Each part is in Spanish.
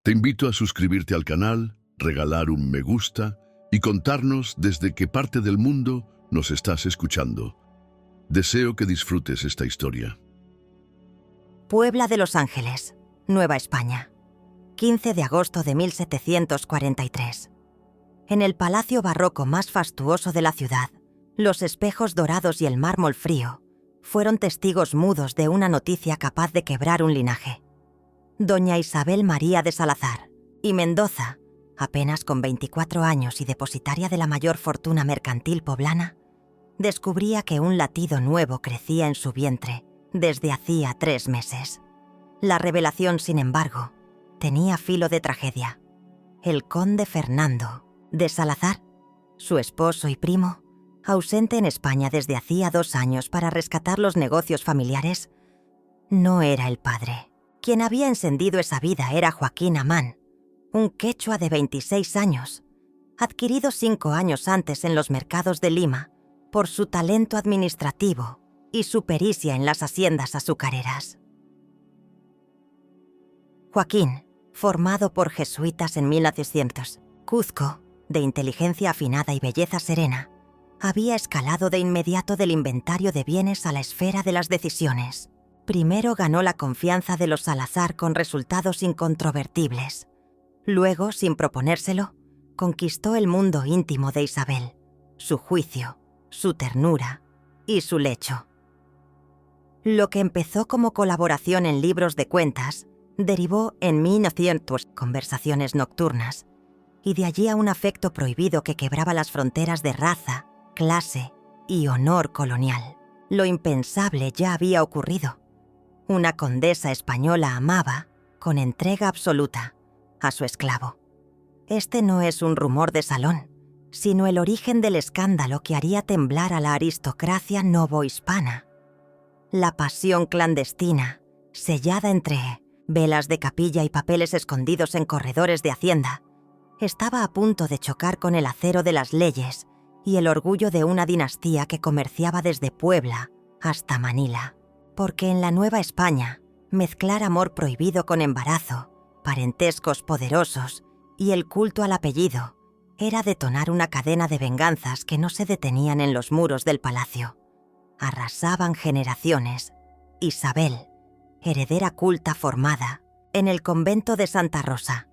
Te invito a suscribirte al canal, regalar un me gusta y contarnos desde qué parte del mundo nos estás escuchando. Deseo que disfrutes esta historia. Puebla de Los Ángeles, Nueva España, 15 de agosto de 1743. En el palacio barroco más fastuoso de la ciudad, los espejos dorados y el mármol frío fueron testigos mudos de una noticia capaz de quebrar un linaje. Doña Isabel María de Salazar y Mendoza, apenas con 24 años y depositaria de la mayor fortuna mercantil poblana, descubría que un latido nuevo crecía en su vientre desde hacía 3 meses. La revelación, sin embargo, tenía filo de tragedia. El conde Fernando de Salazar, su esposo y primo, ausente en España desde hacía 2 años para rescatar los negocios familiares, no era el padre. Quien había encendido esa vida era Joaquín Amán, un quechua de 26 años, adquirido 5 años antes en los mercados de Lima por su talento administrativo y su pericia en las haciendas azucareras. Joaquín, formado por jesuitas en 1900, Cuzco, de inteligencia afinada y belleza serena, había escalado de inmediato del inventario de bienes a la esfera de las decisiones. Primero ganó la confianza de los Salazar con resultados incontrovertibles. Luego, sin proponérselo, conquistó el mundo íntimo de Isabel, su juicio, su ternura y su lecho. Lo que empezó como colaboración en libros de cuentas derivó en 1900 conversaciones nocturnas, y de allí a un afecto prohibido que quebraba las fronteras de raza, clase y honor colonial. Lo impensable ya había ocurrido. Una condesa española amaba, con entrega absoluta, a su esclavo. Este no es un rumor de salón, sino el origen del escándalo que haría temblar a la aristocracia novohispana. La pasión clandestina, sellada entre velas de capilla y papeles escondidos en corredores de hacienda, estaba a punto de chocar con el acero de las leyes y el orgullo de una dinastía que comerciaba desde Puebla hasta Manila. Porque en la Nueva España, mezclar amor prohibido con embarazo, parentescos poderosos y el culto al apellido era detonar una cadena de venganzas que no se detenían en los muros del palacio. Arrasaban generaciones. Isabel, heredera culta formada en el convento de Santa Rosa,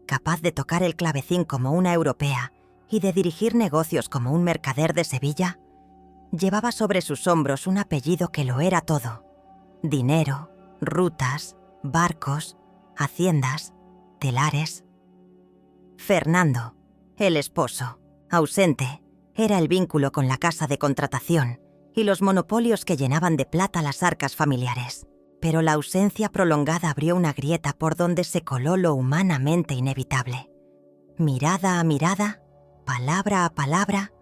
capaz de tocar el clavecín como una europea y de dirigir negocios como un mercader de Sevilla, llevaba sobre sus hombros un apellido que lo era todo: dinero, rutas, barcos, haciendas, telares. Fernando, el esposo, ausente, era el vínculo con la casa de contratación y los monopolios que llenaban de plata las arcas familiares. Pero la ausencia prolongada abrió una grieta por donde se coló lo humanamente inevitable. Mirada a mirada, palabra a palabra,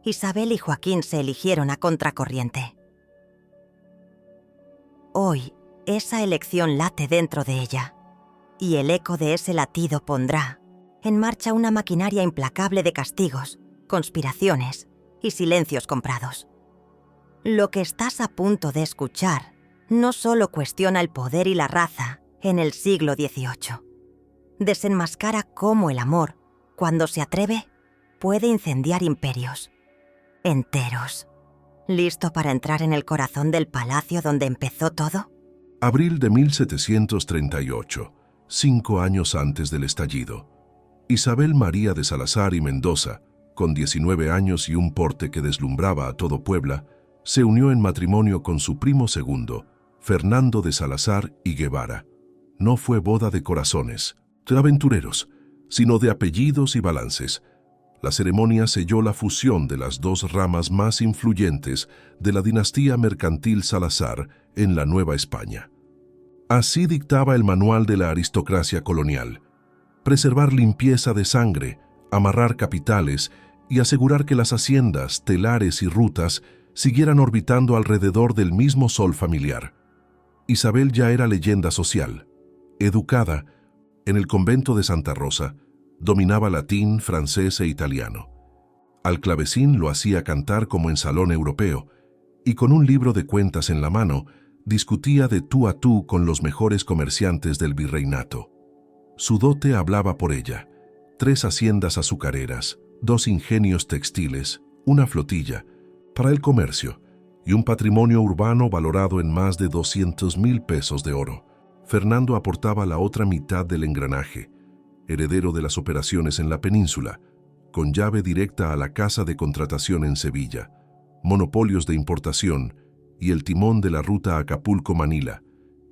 Isabel y Joaquín se eligieron a contracorriente. Hoy, esa elección late dentro de ella, y el eco de ese latido pondrá en marcha una maquinaria implacable de castigos, conspiraciones y silencios comprados. Lo que estás a punto de escuchar no solo cuestiona el poder y la raza en el siglo XVIII. Desenmascara cómo el amor, cuando se atreve, puede incendiar imperios enteros. ¿Listo para entrar en el corazón del palacio donde empezó todo? Abril de 1738, 5 años antes del estallido. Isabel María de Salazar y Mendoza, con 19 años y un porte que deslumbraba a todo Puebla, se unió en matrimonio con su primo segundo, Fernando de Salazar y Guevara. No fue boda de corazones, de aventureros, sino de apellidos y balances. La ceremonia selló la fusión de las 2 ramas más influyentes de la dinastía mercantil Salazar en la Nueva España. Así dictaba el manual de la aristocracia colonial: preservar limpieza de sangre, amarrar capitales y asegurar que las haciendas, telares y rutas siguieran orbitando alrededor del mismo sol familiar. Isabel ya era leyenda social. Educada en el convento de Santa Rosa, dominaba latín, francés e italiano. Al clavecín lo hacía cantar como en salón europeo, y con un libro de cuentas en la mano, discutía de tú a tú con los mejores comerciantes del virreinato. Su dote hablaba por ella: 3 haciendas azucareras, 2 ingenios textiles, una flotilla para el comercio y un patrimonio urbano valorado en más de 200,000 pesos de oro. Fernando aportaba la otra mitad del engranaje, heredero de las operaciones en la península, con llave directa a la casa de contratación en Sevilla, monopolios de importación y el timón de la ruta Acapulco-Manila,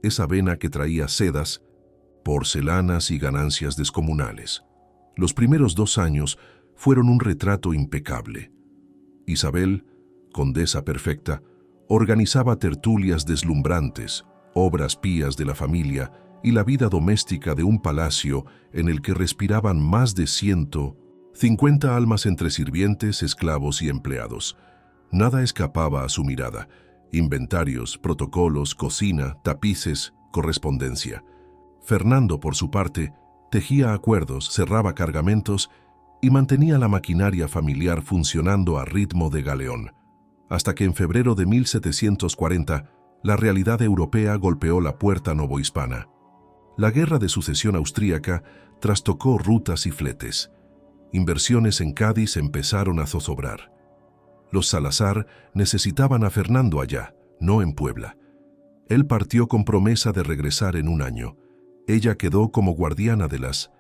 esa vena que traía sedas, porcelanas y ganancias descomunales. Los primeros 2 años fueron un retrato impecable. Isabel, condesa perfecta, organizaba tertulias deslumbrantes, obras pías de la familia y la vida doméstica de un palacio en el que respiraban más de 150 almas entre sirvientes, esclavos y empleados. Nada escapaba a su mirada: inventarios, protocolos, cocina, tapices, correspondencia. Fernando, por su parte, tejía acuerdos, cerraba cargamentos y mantenía la maquinaria familiar funcionando a ritmo de galeón, hasta que en febrero de 1740 la realidad europea golpeó la puerta novohispana. La Guerra de Sucesión austríaca trastocó rutas y fletes. Inversiones en Cádiz empezaron a zozobrar. Los Salazar necesitaban a Fernando allá, no en Puebla. Él partió con promesa de regresar en un año. Ella quedó como guardiana de las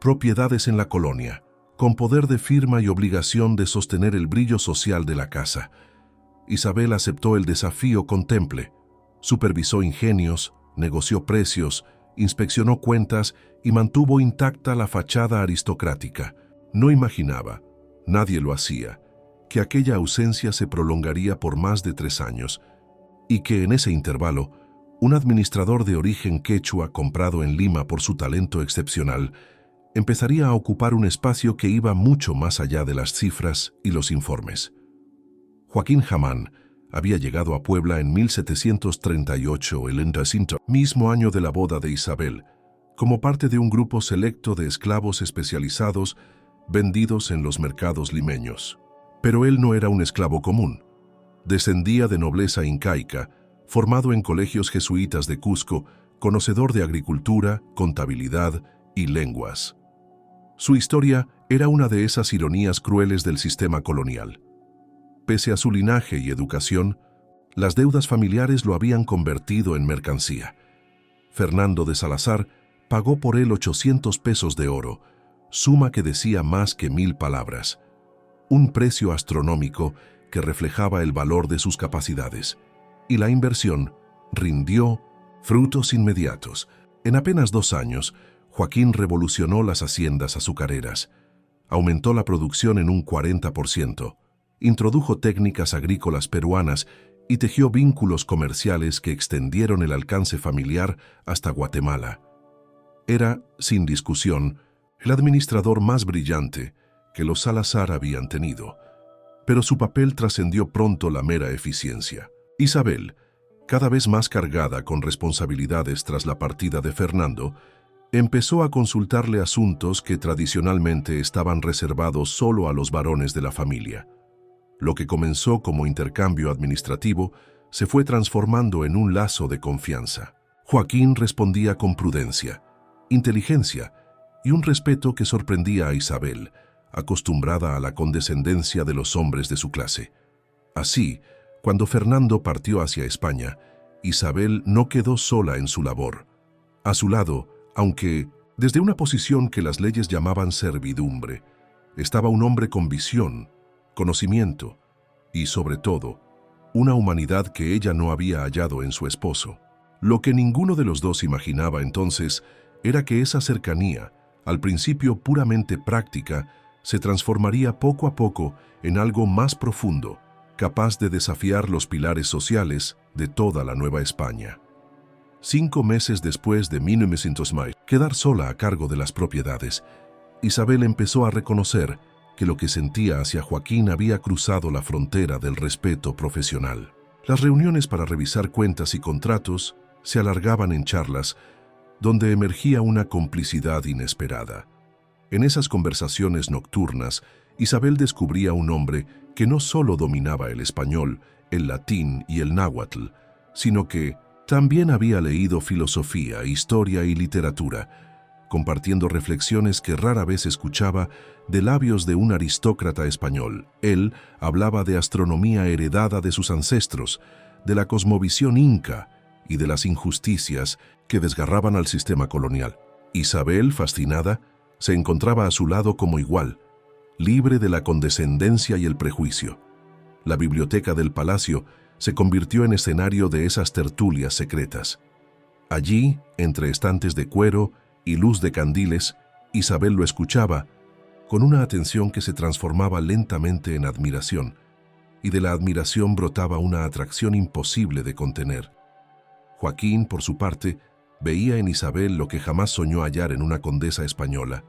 propiedades en la colonia, con poder de firma y obligación de sostener el brillo social de la casa. Isabel aceptó el desafío con temple, supervisó ingenios, negoció precios, inspeccionó cuentas y mantuvo intacta la fachada aristocrática. No imaginaba, nadie lo hacía, que aquella ausencia se prolongaría por más de 3 años y que en ese intervalo un administrador de origen quechua comprado en Lima por su talento excepcional empezaría a ocupar un espacio que iba mucho más allá de las cifras y los informes. Joaquín Jamán había llegado a Puebla en 1738, el recinto mismo año de la boda de Isabel, como parte de un grupo selecto de esclavos especializados vendidos en los mercados limeños. Pero él no era un esclavo común. Descendía de nobleza incaica, formado en colegios jesuitas de Cusco, conocedor de agricultura, contabilidad y lenguas. Su historia era una de esas ironías crueles del sistema colonial. Pese a su linaje y educación, las deudas familiares lo habían convertido en mercancía. Fernando de Salazar pagó por él 800 pesos de oro, suma que decía más que 1000 palabras. Un precio astronómico que reflejaba el valor de sus capacidades. Y la inversión rindió frutos inmediatos. En apenas 2 años, Joaquín revolucionó las haciendas azucareras, aumentó la producción en un 40%, introdujo técnicas agrícolas peruanas y tejió vínculos comerciales que extendieron el alcance familiar hasta Guatemala. Era, sin discusión, el administrador más brillante que los Salazar habían tenido, pero su papel trascendió pronto la mera eficiencia. Isabel, cada vez más cargada con responsabilidades tras la partida de Fernando, empezó a consultarle asuntos que tradicionalmente estaban reservados solo a los varones de la familia. Lo que comenzó como intercambio administrativo se fue transformando en un lazo de confianza. Joaquín respondía con prudencia, inteligencia y un respeto que sorprendía a Isabel, acostumbrada a la condescendencia de los hombres de su clase. Así, cuando Fernando partió hacia España, Isabel no quedó sola en su labor. A su lado, aunque desde una posición que las leyes llamaban servidumbre, estaba un hombre con visión, conocimiento y, sobre todo, una humanidad que ella no había hallado en su esposo. Lo que ninguno de los dos imaginaba entonces era que esa cercanía, al principio puramente práctica, se transformaría poco a poco en algo más profundo, capaz de desafiar los pilares sociales de toda la Nueva España. 5 meses después de 1900 quedar sola a cargo de las propiedades, Isabel empezó a reconocer que lo que sentía hacia Joaquín había cruzado la frontera del respeto profesional. Las reuniones para revisar cuentas y contratos se alargaban en charlas donde emergía una complicidad inesperada. En esas conversaciones nocturnas, Isabel descubría un hombre que no solo dominaba el español, el latín y el náhuatl, sino que también había leído filosofía, historia y literatura, compartiendo reflexiones que rara vez escuchaba de labios de un aristócrata español. Él hablaba de astronomía heredada de sus ancestros, de la cosmovisión inca y de las injusticias que desgarraban al sistema colonial. Isabel, fascinada, se encontraba a su lado como igual, libre de la condescendencia y el prejuicio. La biblioteca del palacio se convirtió en escenario de esas tertulias secretas. Allí, entre estantes de cuero y luz de candiles, Isabel lo escuchaba con una atención que se transformaba lentamente en admiración, y de la admiración brotaba una atracción imposible de contener. Joaquín, por su parte, veía en Isabel lo que jamás soñó hallar en una condesa española: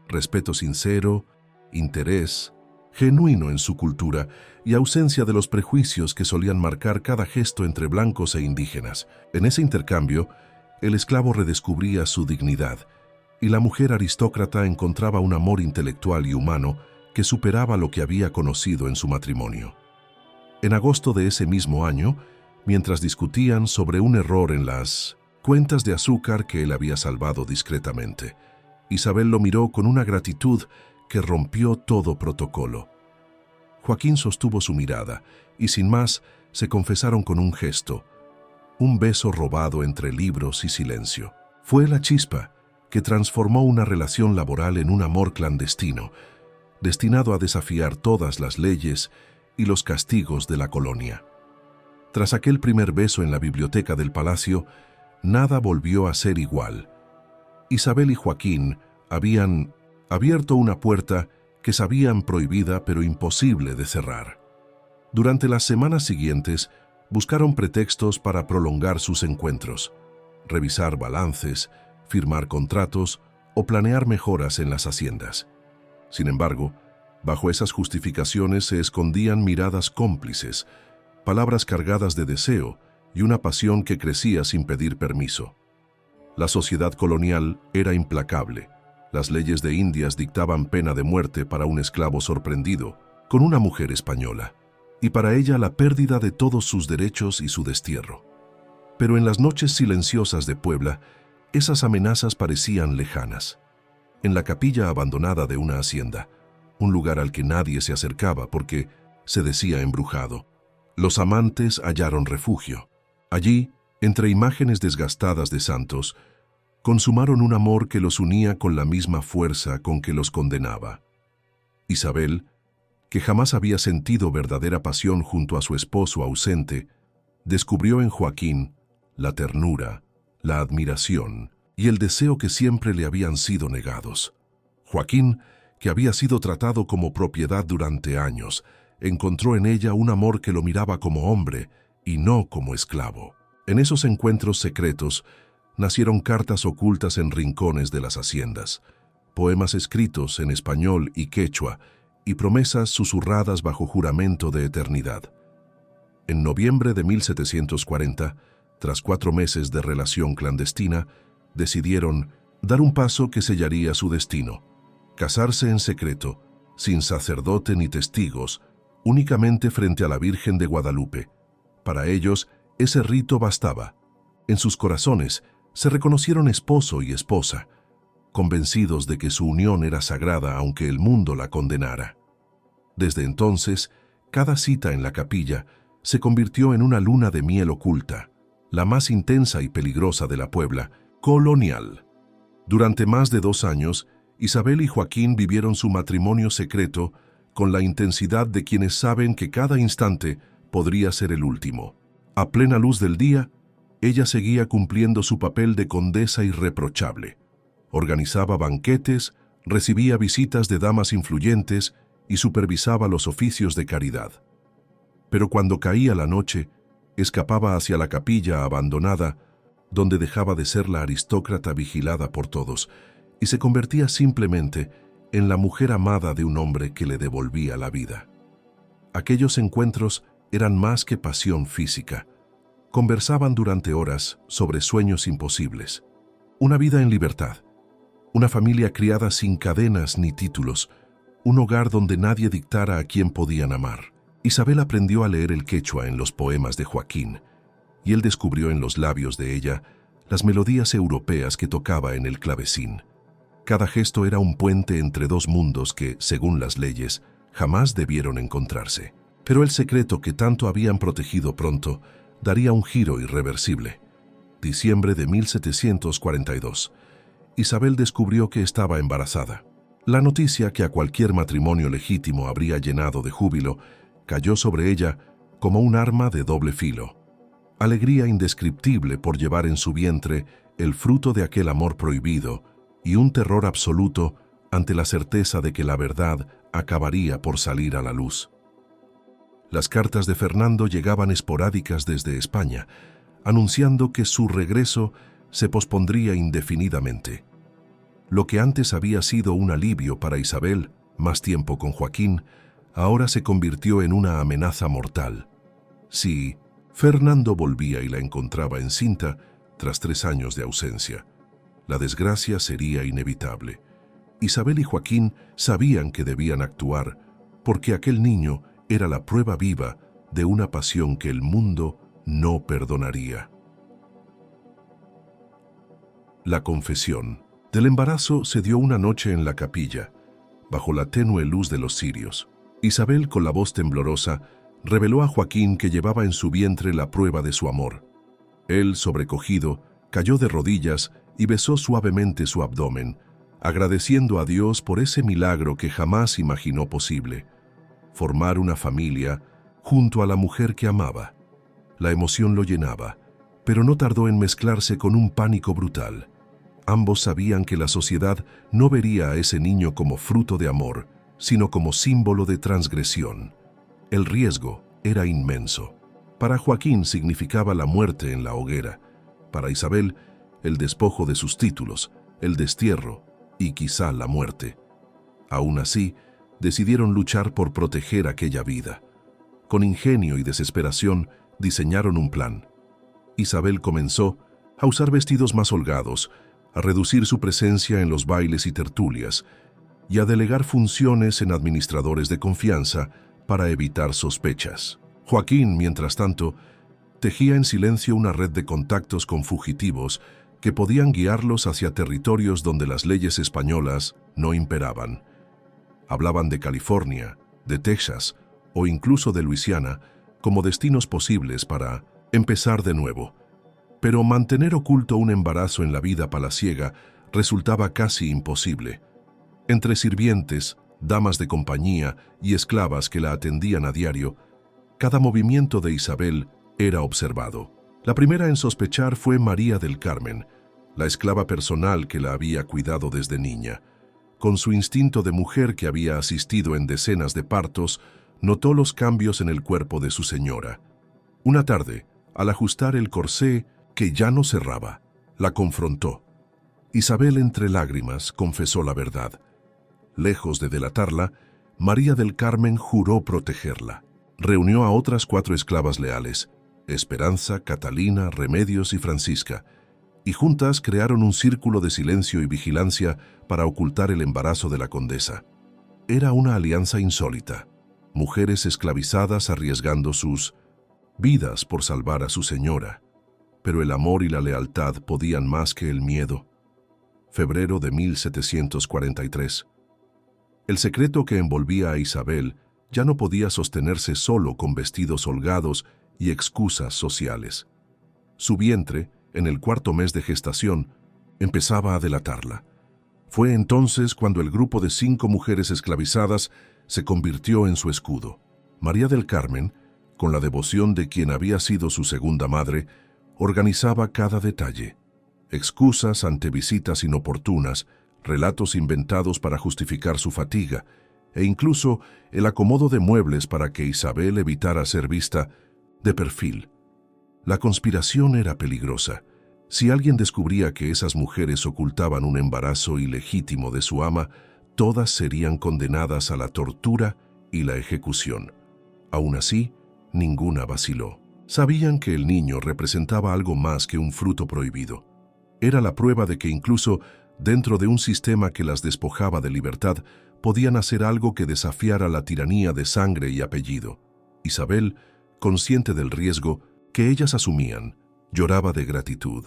respeto sincero, interés genuino en su cultura y ausencia de los prejuicios que solían marcar cada gesto entre blancos e indígenas. En ese intercambio, el esclavo redescubría su dignidad y la mujer aristócrata encontraba un amor intelectual y humano que superaba lo que había conocido en su matrimonio. En agosto de ese mismo año, mientras discutían sobre un error en las cuentas de azúcar que él había salvado discretamente, Isabel lo miró con una gratitud que rompió todo protocolo. Joaquín sostuvo su mirada y sin más se confesaron con un gesto, un beso robado entre libros y silencio. Fue la chispa que transformó una relación laboral en un amor clandestino, destinado a desafiar todas las leyes y los castigos de la colonia. Tras aquel primer beso en la biblioteca del palacio, nada volvió a ser igual. Isabel y Joaquín habían abierto una puerta que sabían prohibida pero imposible de cerrar. Durante las semanas siguientes, buscaron pretextos para prolongar sus encuentros, revisar balances, firmar contratos o planear mejoras en las haciendas. Sin embargo, bajo esas justificaciones se escondían miradas cómplices, palabras cargadas de deseo y una pasión que crecía sin pedir permiso. La sociedad colonial era implacable. Las leyes de Indias dictaban pena de muerte para un esclavo sorprendido con una mujer española, y para ella la pérdida de todos sus derechos y su destierro. Pero en las noches silenciosas de Puebla, esas amenazas parecían lejanas. En la capilla abandonada de una hacienda, un lugar al que nadie se acercaba porque se decía embrujado, los amantes hallaron refugio. Allí, entre imágenes desgastadas de santos, consumaron un amor que los unía con la misma fuerza con que los condenaba. Isabel, que jamás había sentido verdadera pasión junto a su esposo ausente, descubrió en Joaquín la ternura, la admiración y el deseo que siempre le habían sido negados. Joaquín, que había sido tratado como propiedad durante años, encontró en ella un amor que lo miraba como hombre y no como esclavo. En esos encuentros secretos nacieron cartas ocultas en rincones de las haciendas, poemas escritos en español y quechua y promesas susurradas bajo juramento de eternidad. En noviembre de 1740, tras 4 meses de relación clandestina, decidieron dar un paso que sellaría su destino: casarse en secreto, sin sacerdote ni testigos, únicamente frente a la Virgen de Guadalupe. Para ellos, ese rito bastaba. En sus corazones se reconocieron esposo y esposa, convencidos de que su unión era sagrada aunque el mundo la condenara. Desde entonces, cada cita en la capilla se convirtió en una luna de miel oculta, la más intensa y peligrosa de la Puebla colonial. Durante más de 2 años, Isabel y Joaquín vivieron su matrimonio secreto con la intensidad de quienes saben que cada instante podría ser el último. A plena luz del día, ella seguía cumpliendo su papel de condesa irreprochable. Organizaba banquetes, recibía visitas de damas influyentes y supervisaba los oficios de caridad. Pero cuando caía la noche, escapaba hacia la capilla abandonada, donde dejaba de ser la aristócrata vigilada por todos, y se convertía simplemente en la mujer amada de un hombre que le devolvía la vida. Aquellos encuentros eran más que pasión física. Conversaban durante horas sobre sueños imposibles, una vida en libertad, una familia criada sin cadenas ni títulos, un hogar donde nadie dictara a quién podían amar. Isabel aprendió a leer el quechua en los poemas de Joaquín, y él descubrió en los labios de ella las melodías europeas que tocaba en el clavecín. Cada gesto era un puente entre dos mundos que, según las leyes, jamás debieron encontrarse. Pero el secreto que tanto habían protegido pronto daría un giro irreversible. Diciembre de 1742. Isabel descubrió que estaba embarazada. La noticia, que a cualquier matrimonio legítimo habría llenado de júbilo, cayó sobre ella como un arma de doble filo. Alegría indescriptible por llevar en su vientre el fruto de aquel amor prohibido y un terror absoluto ante la certeza de que la verdad acabaría por salir a la luz. Las cartas de Fernando llegaban esporádicas desde España, anunciando que su regreso se pospondría indefinidamente. Lo que antes había sido un alivio para Isabel, más tiempo con Joaquín, ahora se convirtió en una amenaza mortal. Si Fernando volvía y la encontraba encinta, tras 3 años de ausencia, la desgracia sería inevitable. Isabel y Joaquín sabían que debían actuar, porque aquel niño era la prueba viva de una pasión que el mundo no perdonaría. La confesión del embarazo se dio una noche en la capilla, bajo la tenue luz de los cirios. Isabel, con la voz temblorosa, reveló a Joaquín que llevaba en su vientre la prueba de su amor. Él, sobrecogido, cayó de rodillas y besó suavemente su abdomen, agradeciendo a Dios por ese milagro que jamás imaginó posible: formar una familia junto a la mujer que amaba. La emoción lo llenaba, pero no tardó en mezclarse con un pánico brutal. Ambos sabían que la sociedad no vería a ese niño como fruto de amor, sino como símbolo de transgresión. El riesgo era inmenso. Para Joaquín significaba la muerte en la hoguera. Para Isabel, el despojo de sus títulos, el destierro y quizá la muerte. Aún así, decidieron luchar por proteger aquella vida. Con ingenio y desesperación, diseñaron un plan. Isabel comenzó a usar vestidos más holgados, a reducir su presencia en los bailes y tertulias, y a delegar funciones en administradores de confianza para evitar sospechas. Joaquín, mientras tanto, tejía en silencio una red de contactos con fugitivos que podían guiarlos hacia territorios donde las leyes españolas no imperaban. Hablaban de California, de Texas o incluso de Luisiana como destinos posibles para empezar de nuevo. Pero mantener oculto un embarazo en la vida palaciega resultaba casi imposible. Entre sirvientes, damas de compañía y esclavas que la atendían a diario, cada movimiento de Isabel era observado. La primera en sospechar fue María del Carmen, la esclava personal que la había cuidado desde niña. Con su instinto de mujer que había asistido en decenas de partos, notó los cambios en el cuerpo de su señora. Una tarde, al ajustar el corsé que ya no cerraba, la confrontó. Isabel, entre lágrimas, confesó la verdad. Lejos de delatarla, María del Carmen juró protegerla. Reunió a otras 4 esclavas leales: Esperanza, Catalina, Remedios y Francisca, y juntas crearon un círculo de silencio y vigilancia para ocultar el embarazo de la condesa. Era una alianza insólita. Mujeres esclavizadas arriesgando sus vidas por salvar a su señora. Pero el amor y la lealtad podían más que el miedo. Febrero de 1743. El secreto que envolvía a Isabel ya no podía sostenerse solo con vestidos holgados y excusas sociales. Su vientre, en el 4º mes de gestación, empezaba a delatarla. Fue entonces cuando el grupo de 5 mujeres esclavizadas se convirtió en su escudo. María del Carmen, con la devoción de quien había sido su segunda madre, organizaba cada detalle: excusas ante visitas inoportunas, relatos inventados para justificar su fatiga, e incluso el acomodo de muebles para que Isabel evitara ser vista de perfil. La conspiración era peligrosa. Si alguien descubría que esas mujeres ocultaban un embarazo ilegítimo de su ama, todas serían condenadas a la tortura y la ejecución. Aún así, ninguna vaciló. Sabían que el niño representaba algo más que un fruto prohibido. Era la prueba de que incluso dentro de un sistema que las despojaba de libertad, podían hacer algo que desafiara la tiranía de sangre y apellido. Isabel, consciente del riesgo que ellas asumían, lloraba de gratitud.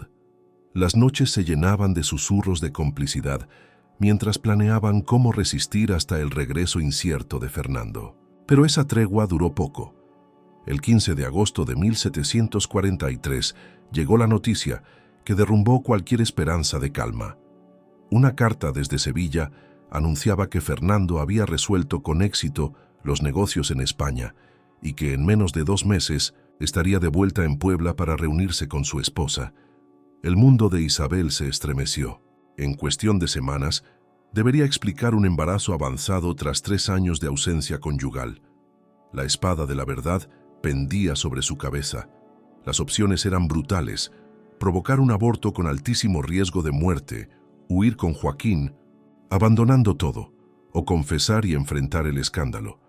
Las noches se llenaban de susurros de complicidad, mientras planeaban cómo resistir hasta el regreso incierto de Fernando. Pero esa tregua duró poco. El 15 de agosto de 1743 llegó la noticia que derrumbó cualquier esperanza de calma. Una carta desde Sevilla anunciaba que Fernando había resuelto con éxito los negocios en España y que en menos de 2 meses estaría de vuelta en Puebla para reunirse con su esposa. El mundo de Isabel se estremeció. En cuestión de semanas, debería explicar un embarazo avanzado tras 3 años de ausencia conyugal. La espada de la verdad pendía sobre su cabeza. Las opciones eran brutales: provocar un aborto con altísimo riesgo de muerte, huir con Joaquín, abandonando todo, o confesar y enfrentar el escándalo.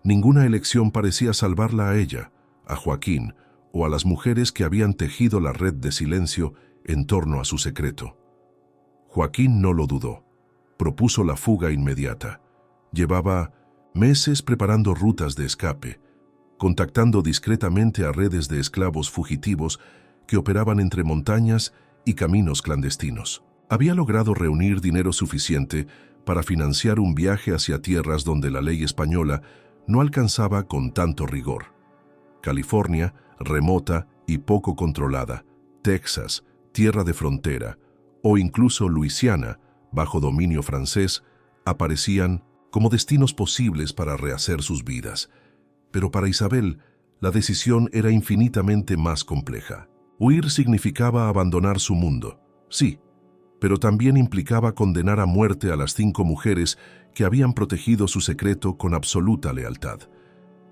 Ninguna elección parecía salvarla a ella, a Joaquín o a las mujeres que habían tejido la red de silencio en torno a su secreto. Joaquín no lo dudó. Propuso la fuga inmediata. Llevaba meses preparando rutas de escape, contactando discretamente a redes de esclavos fugitivos que operaban entre montañas y caminos clandestinos. Había logrado reunir dinero suficiente para financiar un viaje hacia tierras donde la ley española no alcanzaba con tanto rigor. California, remota y poco controlada, Texas, tierra de frontera, o incluso Luisiana, bajo dominio francés, aparecían como destinos posibles para rehacer sus vidas. Pero para Isabel, la decisión era infinitamente más compleja. Huir significaba abandonar su mundo, sí, pero también implicaba condenar a muerte a las 5 mujeres que habían protegido su secreto con absoluta lealtad.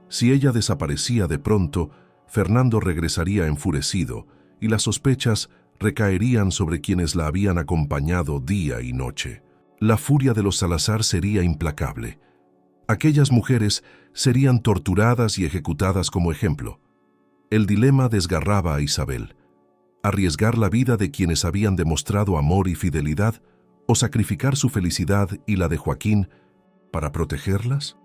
Si ella desaparecía de pronto, Fernando regresaría enfurecido y las sospechas recaerían sobre quienes la habían acompañado día y noche. La furia de los Salazar sería implacable. Aquellas mujeres serían torturadas y ejecutadas como ejemplo. El dilema desgarraba a Isabel: arriesgar la vida de quienes habían demostrado amor y fidelidad o sacrificar su felicidad y la de Joaquín para protegerlas.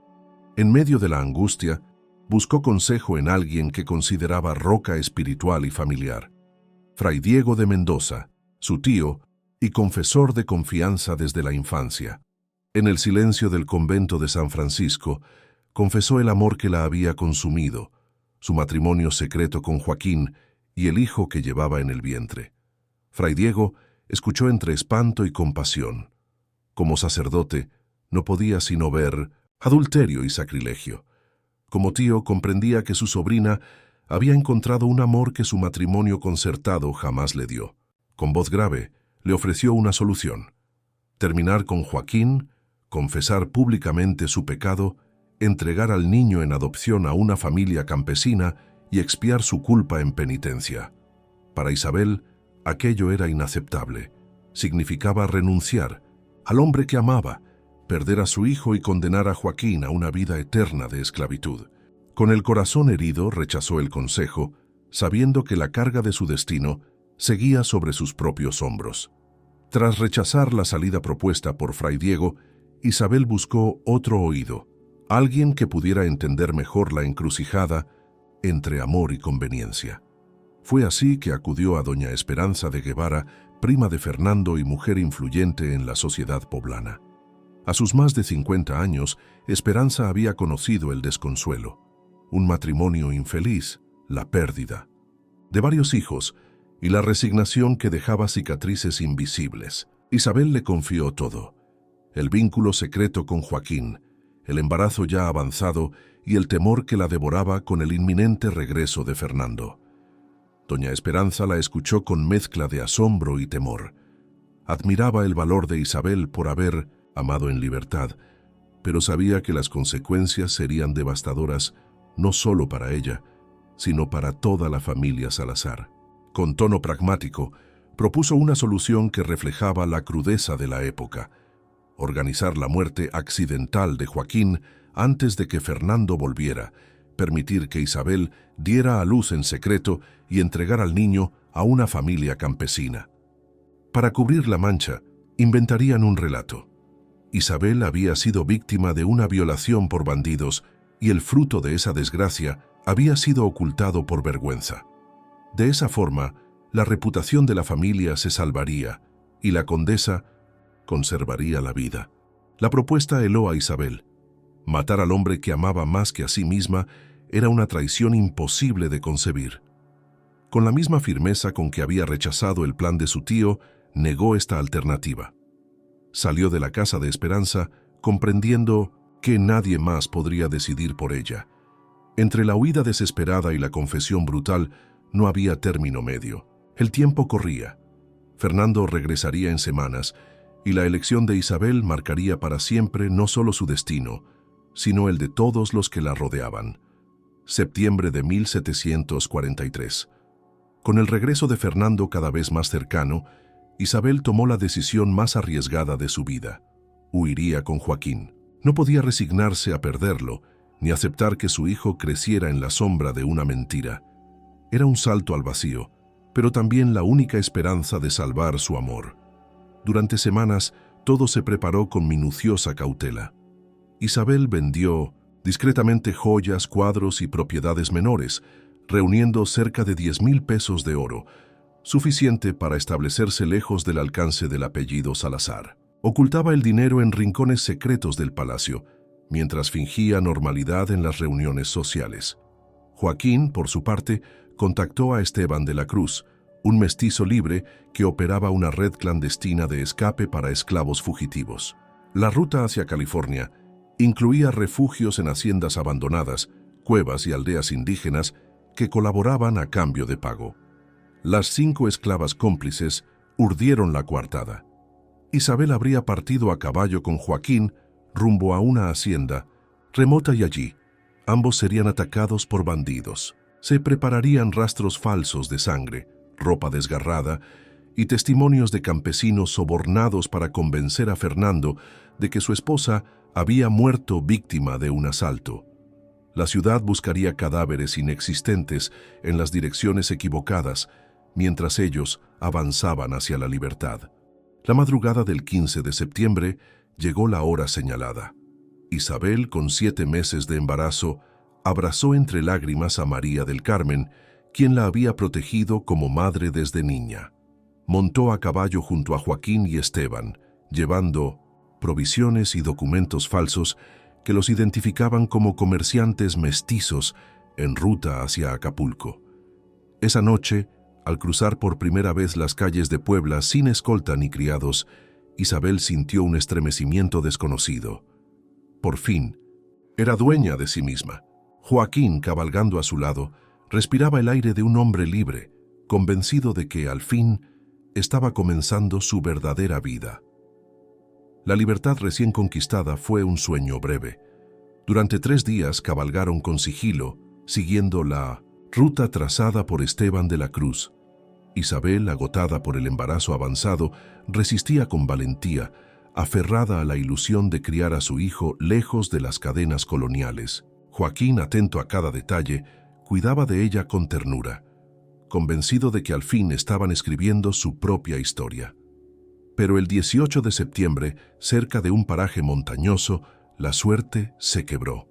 En medio de la angustia, buscó consejo en alguien que consideraba roca espiritual y familiar: Fray Diego de Mendoza, su tío y confesor de confianza desde la infancia. En el silencio del convento de San Francisco, confesó el amor que la había consumido, su matrimonio secreto con Joaquín y el hijo que llevaba en el vientre. Fray Diego escuchó entre espanto y compasión. Como sacerdote, no podía sino ver adulterio y sacrilegio. Como tío, comprendía que su sobrina había encontrado un amor que su matrimonio concertado jamás le dio. Con voz grave, le ofreció una solución: terminar con Joaquín, confesar públicamente su pecado, entregar al niño en adopción a una familia campesina y expiar su culpa en penitencia. Para Isabel, aquello era inaceptable. Significaba renunciar al hombre que amaba, perder a su hijo y condenar a Joaquín a una vida eterna de esclavitud. Con el corazón herido, rechazó el consejo, sabiendo que la carga de su destino seguía sobre sus propios hombros. Tras rechazar la salida propuesta por Fray Diego, Isabel buscó otro oído, alguien que pudiera entender mejor la encrucijada entre amor y conveniencia. Fue así que acudió a doña Esperanza de Guevara, prima de Fernando y mujer influyente en la sociedad poblana. A sus más de 50 años, Esperanza había conocido el desconsuelo, un matrimonio infeliz, la pérdida de varios hijos y la resignación que dejaba cicatrices invisibles. Isabel le confió todo: el vínculo secreto con Joaquín, el embarazo ya avanzado y el temor que la devoraba con el inminente regreso de Fernando. Doña Esperanza la escuchó con mezcla de asombro y temor. Admiraba el valor de Isabel por haber amado en libertad, pero sabía que las consecuencias serían devastadoras no solo para ella, sino para toda la familia Salazar. Con tono pragmático, propuso una solución que reflejaba la crudeza de la época: organizar la muerte accidental de Joaquín antes de que Fernando volviera, permitir que Isabel diera a luz en secreto y entregar al niño a una familia campesina. Para cubrir la mancha, inventarían un relato. Isabel había sido víctima de una violación por bandidos y el fruto de esa desgracia había sido ocultado por vergüenza. De esa forma, la reputación de la familia se salvaría y la condesa conservaría la vida. La propuesta heló a Isabel. Matar al hombre que amaba más que a sí misma era una traición imposible de concebir. Con la misma firmeza con que había rechazado el plan de su tío, negó esta alternativa. Salió de la casa de Esperanza comprendiendo que nadie más podría decidir por ella. Entre la huida desesperada y la confesión brutal no había término medio. El tiempo corría. Fernando regresaría en semanas y la elección de Isabel marcaría para siempre no solo su destino, sino el de todos los que la rodeaban. Septiembre de 1743. Con el regreso de Fernando cada vez más cercano, Isabel tomó la decisión más arriesgada de su vida. Huiría con Joaquín. No podía resignarse a perderlo, ni aceptar que su hijo creciera en la sombra de una mentira. Era un salto al vacío, pero también la única esperanza de salvar su amor. Durante semanas, todo se preparó con minuciosa cautela. Isabel vendió discretamente joyas, cuadros y propiedades menores, reuniendo cerca de 10,000 pesos de oro, suficiente para establecerse lejos del alcance del apellido Salazar. Ocultaba el dinero en rincones secretos del palacio, mientras fingía normalidad en las reuniones sociales. Joaquín, por su parte, contactó a Esteban de la Cruz, un mestizo libre que operaba una red clandestina de escape para esclavos fugitivos. La ruta hacia California incluía refugios en haciendas abandonadas, cuevas y aldeas indígenas que colaboraban a cambio de pago. Las 5 esclavas cómplices urdieron la coartada. Isabel habría partido a caballo con Joaquín rumbo a una hacienda remota y allí ambos serían atacados por bandidos. Se prepararían rastros falsos de sangre, ropa desgarrada y testimonios de campesinos sobornados para convencer a Fernando de que su esposa había muerto víctima de un asalto. La ciudad buscaría cadáveres inexistentes en las direcciones equivocadas, mientras ellos avanzaban hacia la libertad. La madrugada del 15 de septiembre llegó la hora señalada. Isabel, con 7 meses de embarazo, abrazó entre lágrimas a María del Carmen, quien la había protegido como madre desde niña. Montó a caballo junto a Joaquín y Esteban, llevando provisiones y documentos falsos que los identificaban como comerciantes mestizos en ruta hacia Acapulco. Esa noche, al cruzar por primera vez las calles de Puebla sin escolta ni criados, Isabel sintió un estremecimiento desconocido. Por fin, era dueña de sí misma. Joaquín, cabalgando a su lado, respiraba el aire de un hombre libre, convencido de que, al fin, estaba comenzando su verdadera vida. La libertad recién conquistada fue un sueño breve. Durante 3 días cabalgaron con sigilo, siguiendo la ruta trazada por Esteban de la Cruz. Isabel, agotada por el embarazo avanzado, resistía con valentía, aferrada a la ilusión de criar a su hijo lejos de las cadenas coloniales. Joaquín, atento a cada detalle, cuidaba de ella con ternura, convencido de que al fin estaban escribiendo su propia historia. Pero el 18 de septiembre, cerca de un paraje montañoso, la suerte se quebró.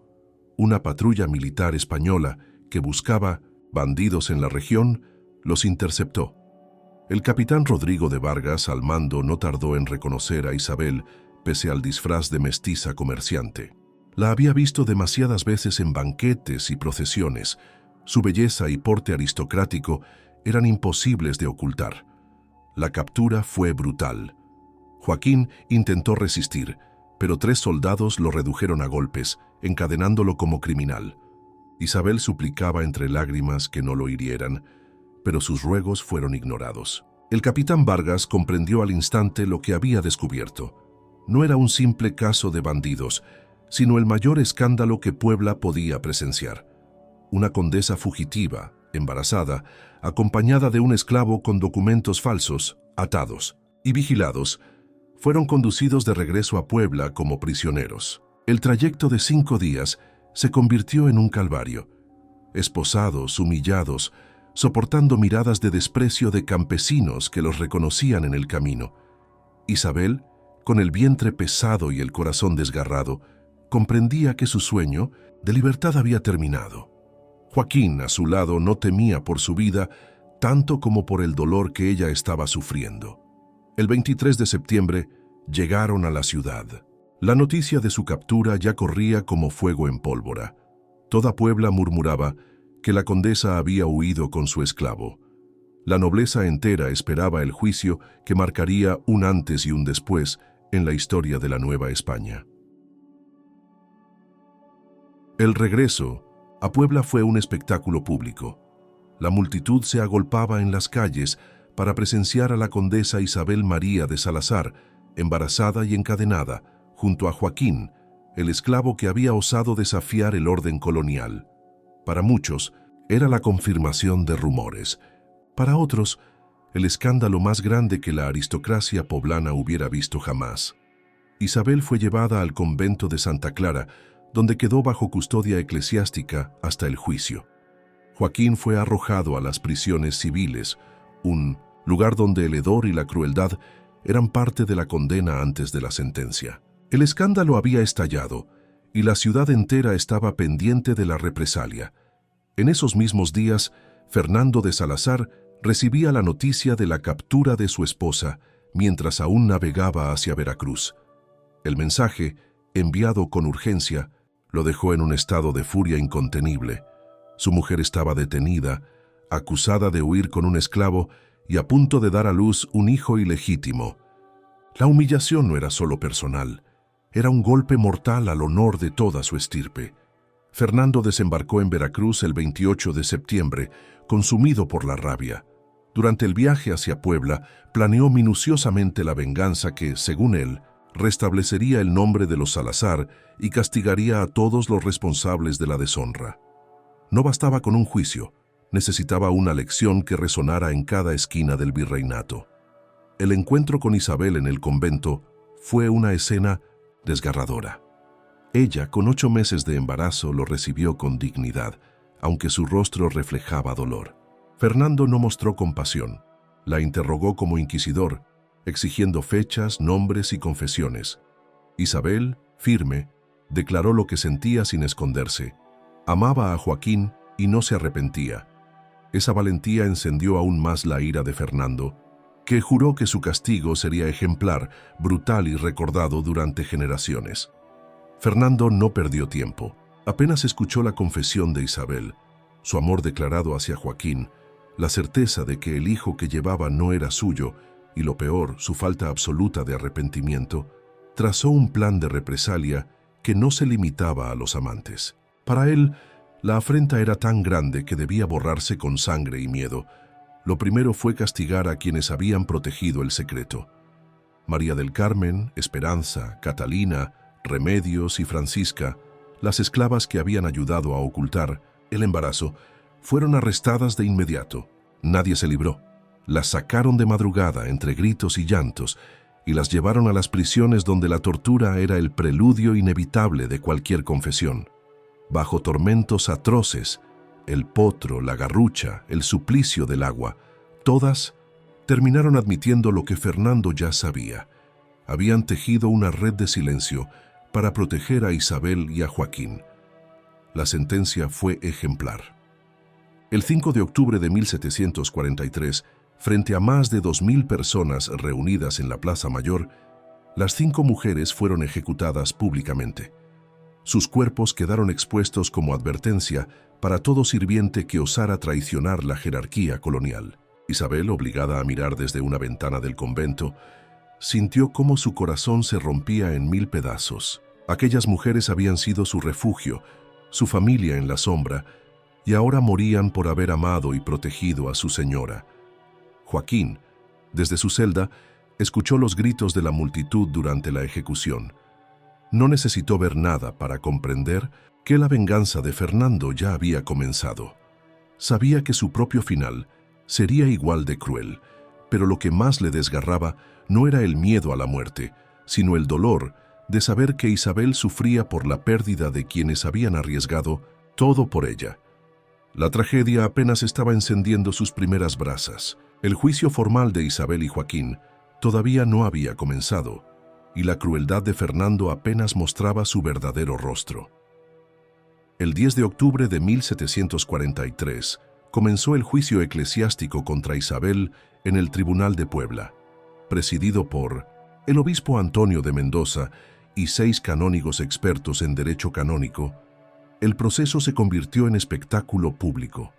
Una patrulla militar española que buscaba bandidos en la región los interceptó. El capitán Rodrigo de Vargas, al mando, no tardó en reconocer a Isabel, pese al disfraz de mestiza comerciante. La había visto demasiadas veces en banquetes y procesiones. Su belleza y porte aristocrático eran imposibles de ocultar. La captura fue brutal. Joaquín intentó resistir, pero 3 soldados lo redujeron a golpes, encadenándolo como criminal. Isabel suplicaba entre lágrimas que no lo hirieran, pero sus ruegos fueron ignorados. El capitán Vargas comprendió al instante lo que había descubierto. No era un simple caso de bandidos, sino el mayor escándalo que Puebla podía presenciar. Una condesa fugitiva, embarazada, acompañada de un esclavo con documentos falsos, atados y vigilados, fueron conducidos de regreso a Puebla como prisioneros. El trayecto de 5 días se convirtió en un calvario. Esposados, humillados, soportando miradas de desprecio de campesinos que los reconocían en el camino. Isabel, con el vientre pesado y el corazón desgarrado, comprendía que su sueño de libertad había terminado. Joaquín, a su lado, no temía por su vida, tanto como por el dolor que ella estaba sufriendo. El 23 de septiembre llegaron a la ciudad. La noticia de su captura ya corría como fuego en pólvora. Toda Puebla murmuraba que la condesa había huido con su esclavo. La nobleza entera esperaba el juicio que marcaría un antes y un después en la historia de la Nueva España. El regreso a Puebla fue un espectáculo público. La multitud se agolpaba en las calles para presenciar a la condesa Isabel María de Salazar, embarazada y encadenada, junto a Joaquín, el esclavo que había osado desafiar el orden colonial. Para muchos, era la confirmación de rumores. Para otros, el escándalo más grande que la aristocracia poblana hubiera visto jamás. Isabel fue llevada al convento de Santa Clara, donde quedó bajo custodia eclesiástica hasta el juicio. Joaquín fue arrojado a las prisiones civiles, un lugar donde el hedor y la crueldad eran parte de la condena antes de la sentencia. El escándalo había estallado y la ciudad entera estaba pendiente de la represalia. En esos mismos días, Fernando de Salazar recibía la noticia de la captura de su esposa mientras aún navegaba hacia Veracruz. El mensaje, enviado con urgencia, lo dejó en un estado de furia incontenible. Su mujer estaba detenida, acusada de huir con un esclavo y a punto de dar a luz un hijo ilegítimo. La humillación no era solo personal, era un golpe mortal al honor de toda su estirpe. Fernando desembarcó en Veracruz el 28 de septiembre, consumido por la rabia. Durante el viaje hacia Puebla, planeó minuciosamente la venganza que, según él, restablecería el nombre de los Salazar y castigaría a todos los responsables de la deshonra. No bastaba con un juicio, necesitaba una lección que resonara en cada esquina del virreinato. El encuentro con Isabel en el convento fue una escena desgarradora. Ella, con 8 meses de embarazo, lo recibió con dignidad, aunque su rostro reflejaba dolor. Fernando no mostró compasión. La interrogó como inquisidor, exigiendo fechas, nombres y confesiones. Isabel, firme, declaró lo que sentía sin esconderse. Amaba a Joaquín y no se arrepentía. Esa valentía encendió aún más la ira de Fernando, que juró que su castigo sería ejemplar, brutal y recordado durante generaciones. Fernando no perdió tiempo. Apenas escuchó la confesión de Isabel, su amor declarado hacia Joaquín, la certeza de que el hijo que llevaba no era suyo y, lo peor, su falta absoluta de arrepentimiento, trazó un plan de represalia que no se limitaba a los amantes. Para él, la afrenta era tan grande que debía borrarse con sangre y miedo. Lo primero fue castigar a quienes habían protegido el secreto. María del Carmen, Esperanza, Catalina, Remedios y Francisca, las esclavas que habían ayudado a ocultar el embarazo, fueron arrestadas de inmediato. Nadie se libró. Las sacaron de madrugada entre gritos y llantos y las llevaron a las prisiones donde la tortura era el preludio inevitable de cualquier confesión. Bajo tormentos atroces, el potro, la garrucha, el suplicio del agua, todas terminaron admitiendo lo que Fernando ya sabía. Habían tejido una red de silencio para proteger a Isabel y a Joaquín. La sentencia fue ejemplar. El 5 de octubre de 1743, frente a más de 2000 personas reunidas en la Plaza Mayor, las 5 mujeres fueron ejecutadas públicamente. Sus cuerpos quedaron expuestos como advertencia para todo sirviente que osara traicionar la jerarquía colonial. Isabel, obligada a mirar desde una ventana del convento, sintió cómo su corazón se rompía en 1000 pedazos. Aquellas mujeres habían sido su refugio, su familia en la sombra, y ahora morían por haber amado y protegido a su señora. Joaquín, desde su celda, escuchó los gritos de la multitud durante la ejecución. No necesitó ver nada para comprender que la venganza de Fernando ya había comenzado. Sabía que su propio final sería igual de cruel, pero lo que más le desgarraba no era el miedo a la muerte, sino el dolor de saber que Isabel sufría por la pérdida de quienes habían arriesgado todo por ella. La tragedia apenas estaba encendiendo sus primeras brasas. El juicio formal de Isabel y Joaquín todavía no había comenzado, y la crueldad de Fernando apenas mostraba su verdadero rostro. El 10 de octubre de 1743, comenzó el juicio eclesiástico contra Isabel en el Tribunal de Puebla, presidido por el obispo Antonio de Mendoza y 6 canónigos expertos en derecho canónico. El proceso se convirtió en espectáculo público.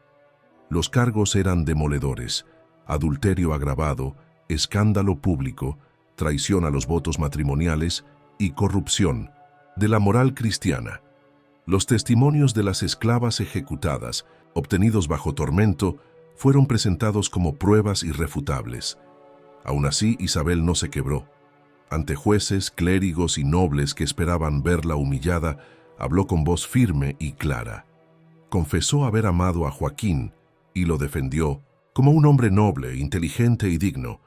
Los cargos eran demoledores: adulterio agravado, escándalo público, traición a los votos matrimoniales y corrupción de la moral cristiana. Los testimonios de las esclavas ejecutadas, obtenidos bajo tormento, fueron presentados como pruebas irrefutables. Aún así, Isabel no se quebró. Ante jueces, clérigos y nobles que esperaban verla humillada, habló con voz firme y clara. Confesó haber amado a Joaquín y lo defendió como un hombre noble, inteligente y digno,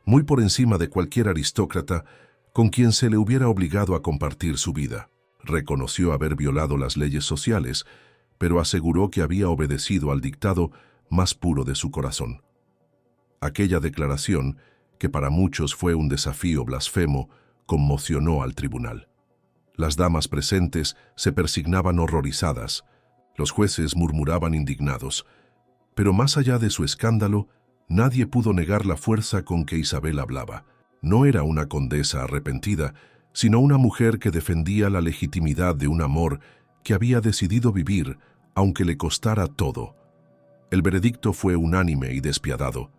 muy por encima de cualquier aristócrata con quien se le hubiera obligado a compartir su vida. Reconoció haber violado las leyes sociales, pero aseguró que había obedecido al dictado más puro de su corazón. Aquella declaración, que para muchos fue un desafío blasfemo, conmocionó al tribunal. Las damas presentes se persignaban horrorizadas, los jueces murmuraban indignados, pero más allá de su escándalo, nadie pudo negar la fuerza con que Isabel hablaba. No era una condesa arrepentida, sino una mujer que defendía la legitimidad de un amor que había decidido vivir, aunque le costara todo. El veredicto fue unánime y despiadado.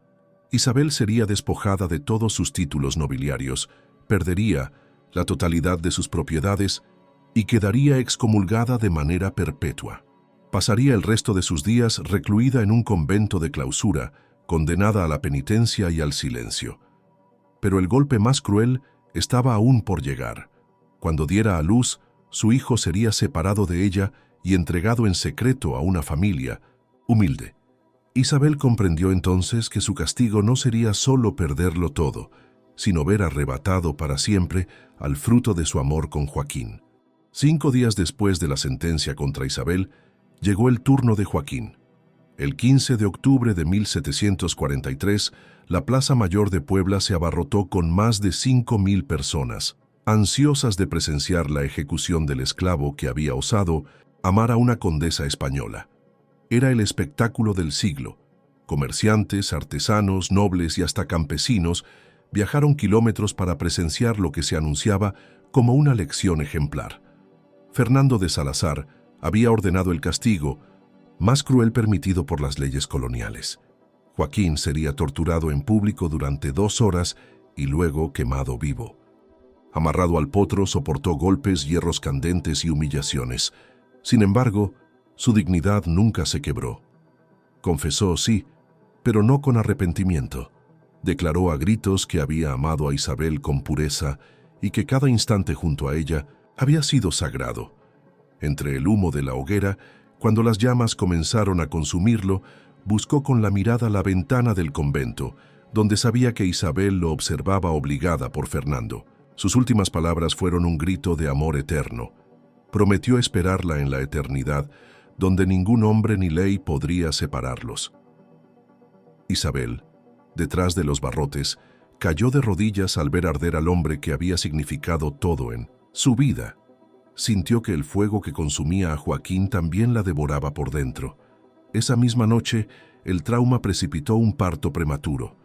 Isabel sería despojada de todos sus títulos nobiliarios, perdería la totalidad de sus propiedades y quedaría excomulgada de manera perpetua. Pasaría el resto de sus días recluida en un convento de clausura, condenada a la penitencia y al silencio. Pero el golpe más cruel estaba aún por llegar. Cuando diera a luz, su hijo sería separado de ella y entregado en secreto a una familia humilde. Isabel comprendió entonces que su castigo no sería solo perderlo todo, sino ver arrebatado para siempre al fruto de su amor con Joaquín. 5 días después de la sentencia contra Isabel, llegó el turno de Joaquín. El 15 de octubre de 1743, la Plaza Mayor de Puebla se abarrotó con más de 5.000 personas, ansiosas de presenciar la ejecución del esclavo que había osado amar a una condesa española. Era el espectáculo del siglo. Comerciantes, artesanos, nobles y hasta campesinos viajaron kilómetros para presenciar lo que se anunciaba como una lección ejemplar. Fernando de Salazar había ordenado el castigo más cruel permitido por las leyes coloniales. Joaquín sería torturado en público durante 2 horas y luego quemado vivo. Amarrado al potro, soportó golpes, hierros candentes y humillaciones. Sin embargo, su dignidad nunca se quebró. Confesó, sí, pero no con arrepentimiento. Declaró a gritos que había amado a Isabel con pureza y que cada instante junto a ella había sido sagrado. Entre el humo de la hoguera, cuando las llamas comenzaron a consumirlo, buscó con la mirada la ventana del convento, donde sabía que Isabel lo observaba obligada por Fernando. Sus últimas palabras fueron un grito de amor eterno. Prometió esperarla en la eternidad, donde ningún hombre ni ley podría separarlos. Isabel, detrás de los barrotes, cayó de rodillas al ver arder al hombre que había significado todo en su vida. Sintió que el fuego que consumía a Joaquín también la devoraba por dentro. Esa misma noche, el trauma precipitó un parto prematuro.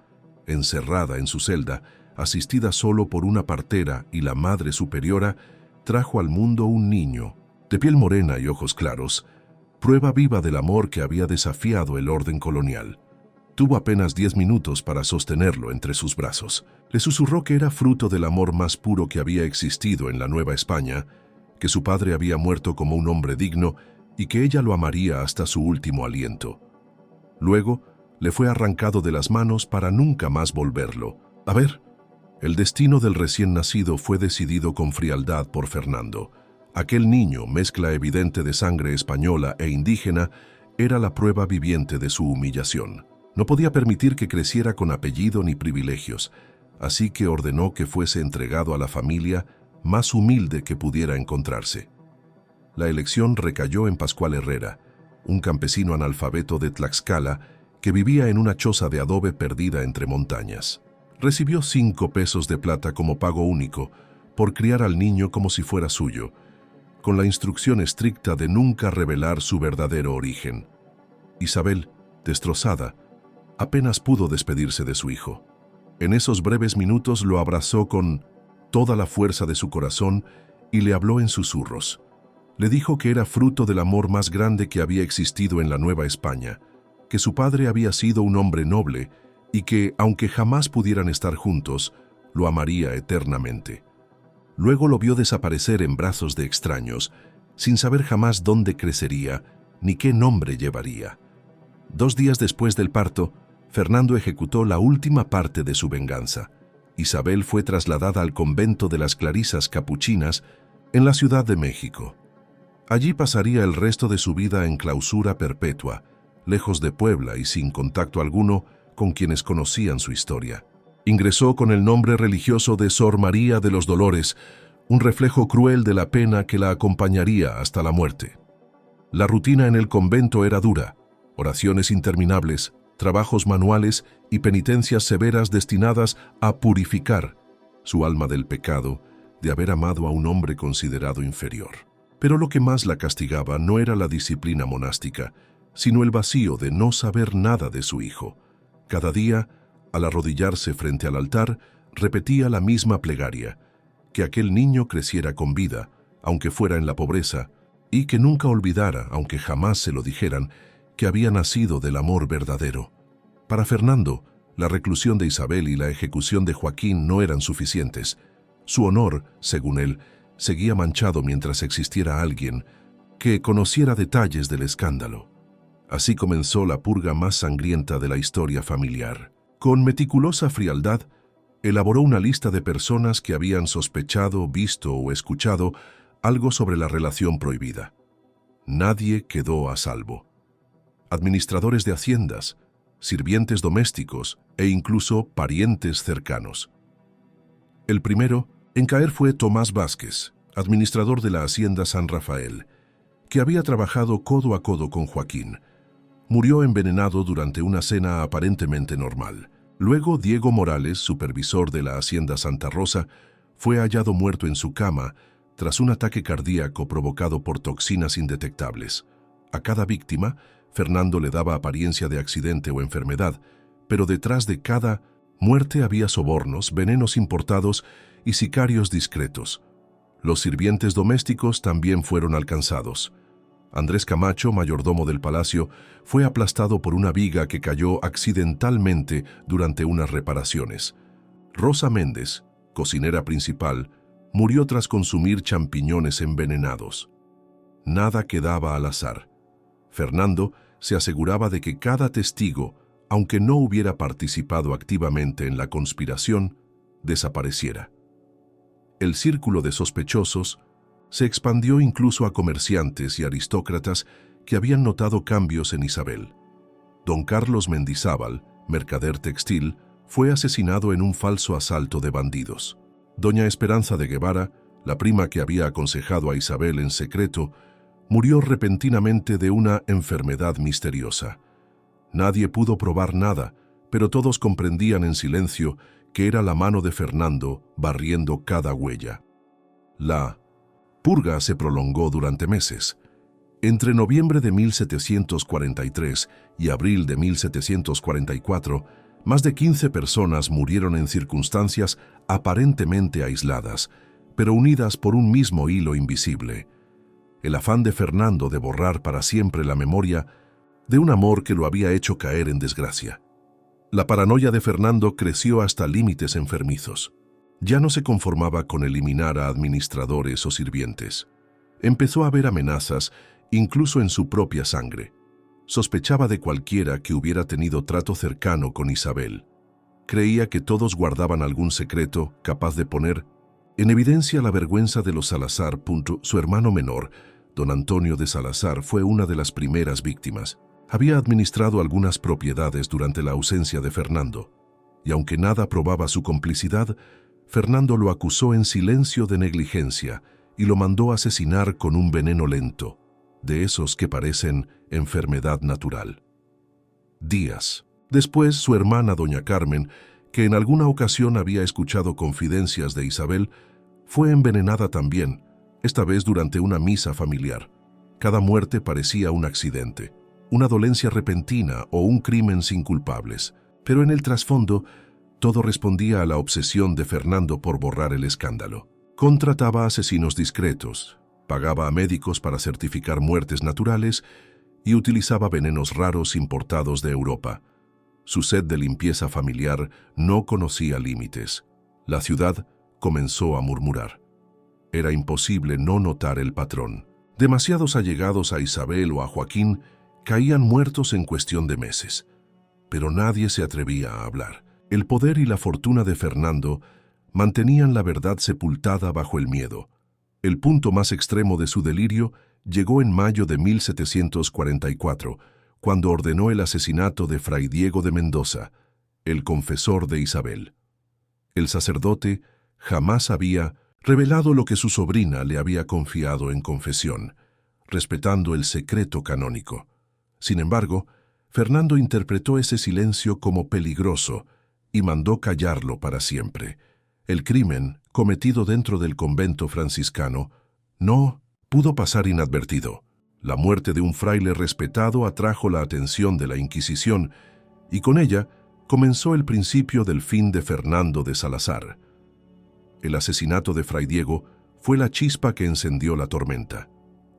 Encerrada en su celda, asistida solo por una partera y la madre superiora, trajo al mundo un niño, de piel morena y ojos claros, prueba viva del amor que había desafiado el orden colonial. Tuvo apenas 10 minutos para sostenerlo entre sus brazos. Le susurró que era fruto del amor más puro que había existido en la Nueva España, que su padre había muerto como un hombre digno y que ella lo amaría hasta su último aliento. Luego, le fue arrancado de las manos para nunca más volverlo a ver. El destino del recién nacido fue decidido con frialdad por Fernando. Aquel niño, mezcla evidente de sangre española e indígena, era la prueba viviente de su humillación. No podía permitir que creciera con apellido ni privilegios, así que ordenó que fuese entregado a la familia más humilde que pudiera encontrarse. La elección recayó en Pascual Herrera, un campesino analfabeto de Tlaxcala que vivía en una choza de adobe perdida entre montañas. Recibió 5 pesos de plata como pago único por criar al niño como si fuera suyo, con la instrucción estricta de nunca revelar su verdadero origen. Isabel, destrozada, apenas pudo despedirse de su hijo. En esos breves minutos lo abrazó con toda la fuerza de su corazón y le habló en susurros. Le dijo que era fruto del amor más grande que había existido en la Nueva España, que su padre había sido un hombre noble y que, aunque jamás pudieran estar juntos, lo amaría eternamente. Luego lo vio desaparecer en brazos de extraños, sin saber jamás dónde crecería ni qué nombre llevaría. 2 días después del parto, Fernando ejecutó la última parte de su venganza. Isabel fue trasladada al convento de las Clarisas Capuchinas en la Ciudad de México. Allí pasaría el resto de su vida en clausura perpetua, lejos de Puebla y sin contacto alguno con quienes conocían su historia. Ingresó con el nombre religioso de Sor María de los Dolores, un reflejo cruel de la pena que la acompañaría hasta la muerte. La rutina en el convento era dura, oraciones interminables, trabajos manuales y penitencias severas destinadas a purificar su alma del pecado de haber amado a un hombre considerado inferior. Pero lo que más la castigaba no era la disciplina monástica, sino el vacío de no saber nada de su hijo. Cada día, al arrodillarse frente al altar, repetía la misma plegaria: que aquel niño creciera con vida, aunque fuera en la pobreza, y que nunca olvidara, aunque jamás se lo dijeran, que había nacido del amor verdadero. Para Fernando, la reclusión de Isabel y la ejecución de Joaquín no eran suficientes. Su honor, según él, seguía manchado mientras existiera alguien que conociera detalles del escándalo. Así comenzó la purga más sangrienta de la historia familiar. Con meticulosa frialdad, elaboró una lista de personas que habían sospechado, visto o escuchado algo sobre la relación prohibida. Nadie quedó a salvo. Administradores de haciendas, sirvientes domésticos e incluso parientes cercanos. El primero en caer fue Tomás Vázquez, administrador de la hacienda San Rafael, que había trabajado codo a codo con Joaquín. Murió envenenado durante una cena aparentemente normal. Luego, Diego Morales, supervisor de la hacienda Santa Rosa, fue hallado muerto en su cama tras un ataque cardíaco provocado por toxinas indetectables. A cada víctima, Fernando le daba apariencia de accidente o enfermedad, pero detrás de cada muerte había sobornos, venenos importados y sicarios discretos. Los sirvientes domésticos también fueron alcanzados. Andrés Camacho, mayordomo del palacio, fue aplastado por una viga que cayó accidentalmente durante unas reparaciones. Rosa Méndez, cocinera principal, murió tras consumir champiñones envenenados. Nada quedaba al azar. Fernando se aseguraba de que cada testigo, aunque no hubiera participado activamente en la conspiración, desapareciera. El círculo de sospechosos se expandió incluso a comerciantes y aristócratas que habían notado cambios en Isabel. Don Carlos Mendizábal, mercader textil, fue asesinado en un falso asalto de bandidos. Doña Esperanza de Guevara, la prima que había aconsejado a Isabel en secreto, murió repentinamente de una enfermedad misteriosa. Nadie pudo probar nada, pero todos comprendían en silencio que era la mano de Fernando barriendo cada huella. La purga se prolongó durante meses. Entre noviembre de 1743 y abril de 1744, más de 15 personas murieron en circunstancias aparentemente aisladas, pero unidas por un mismo hilo invisible: el afán de Fernando de borrar para siempre la memoria de un amor que lo había hecho caer en desgracia. La paranoia de Fernando creció hasta límites enfermizos. Ya no se conformaba con eliminar a administradores o sirvientes. Empezó a ver amenazas, incluso en su propia sangre. Sospechaba de cualquiera que hubiera tenido trato cercano con Isabel. Creía que todos guardaban algún secreto capaz de poner en evidencia la vergüenza de los Salazar. Su hermano menor, don Antonio de Salazar, fue una de las primeras víctimas. Había administrado algunas propiedades durante la ausencia de Fernando, y aunque nada probaba su complicidad, Fernando lo acusó en silencio de negligencia y lo mandó asesinar con un veneno lento, de esos que parecen enfermedad natural. Días después, su hermana doña Carmen, que en alguna ocasión había escuchado confidencias de Isabel, fue envenenada también, esta vez durante una misa familiar. Cada muerte parecía un accidente. una dolencia repentina o un crimen sin culpables, pero en el trasfondo todo respondía a la obsesión de Fernando por borrar el escándalo. Contrataba asesinos discretos, pagaba a médicos para certificar muertes naturales y utilizaba venenos raros importados de Europa. Su sed de limpieza familiar no conocía límites. La ciudad comenzó a murmurar. Era imposible no notar el patrón. Demasiados allegados a Isabel o a Joaquín caían muertos en cuestión de meses, pero nadie se atrevía a hablar. El poder y la fortuna de Fernando mantenían la verdad sepultada bajo el miedo. El punto más extremo de su delirio llegó en mayo de 1744, cuando ordenó el asesinato de Fray Diego de Mendoza, el confesor de Isabel. El sacerdote jamás había revelado lo que su sobrina le había confiado en confesión, respetando el secreto canónico. Sin embargo, Fernando interpretó ese silencio como peligroso y mandó callarlo para siempre. El crimen, cometido dentro del convento franciscano, no pudo pasar inadvertido. La muerte de un fraile respetado atrajo la atención de la Inquisición y con ella comenzó el principio del fin de Fernando de Salazar. El asesinato de Fray Diego fue la chispa que encendió la tormenta.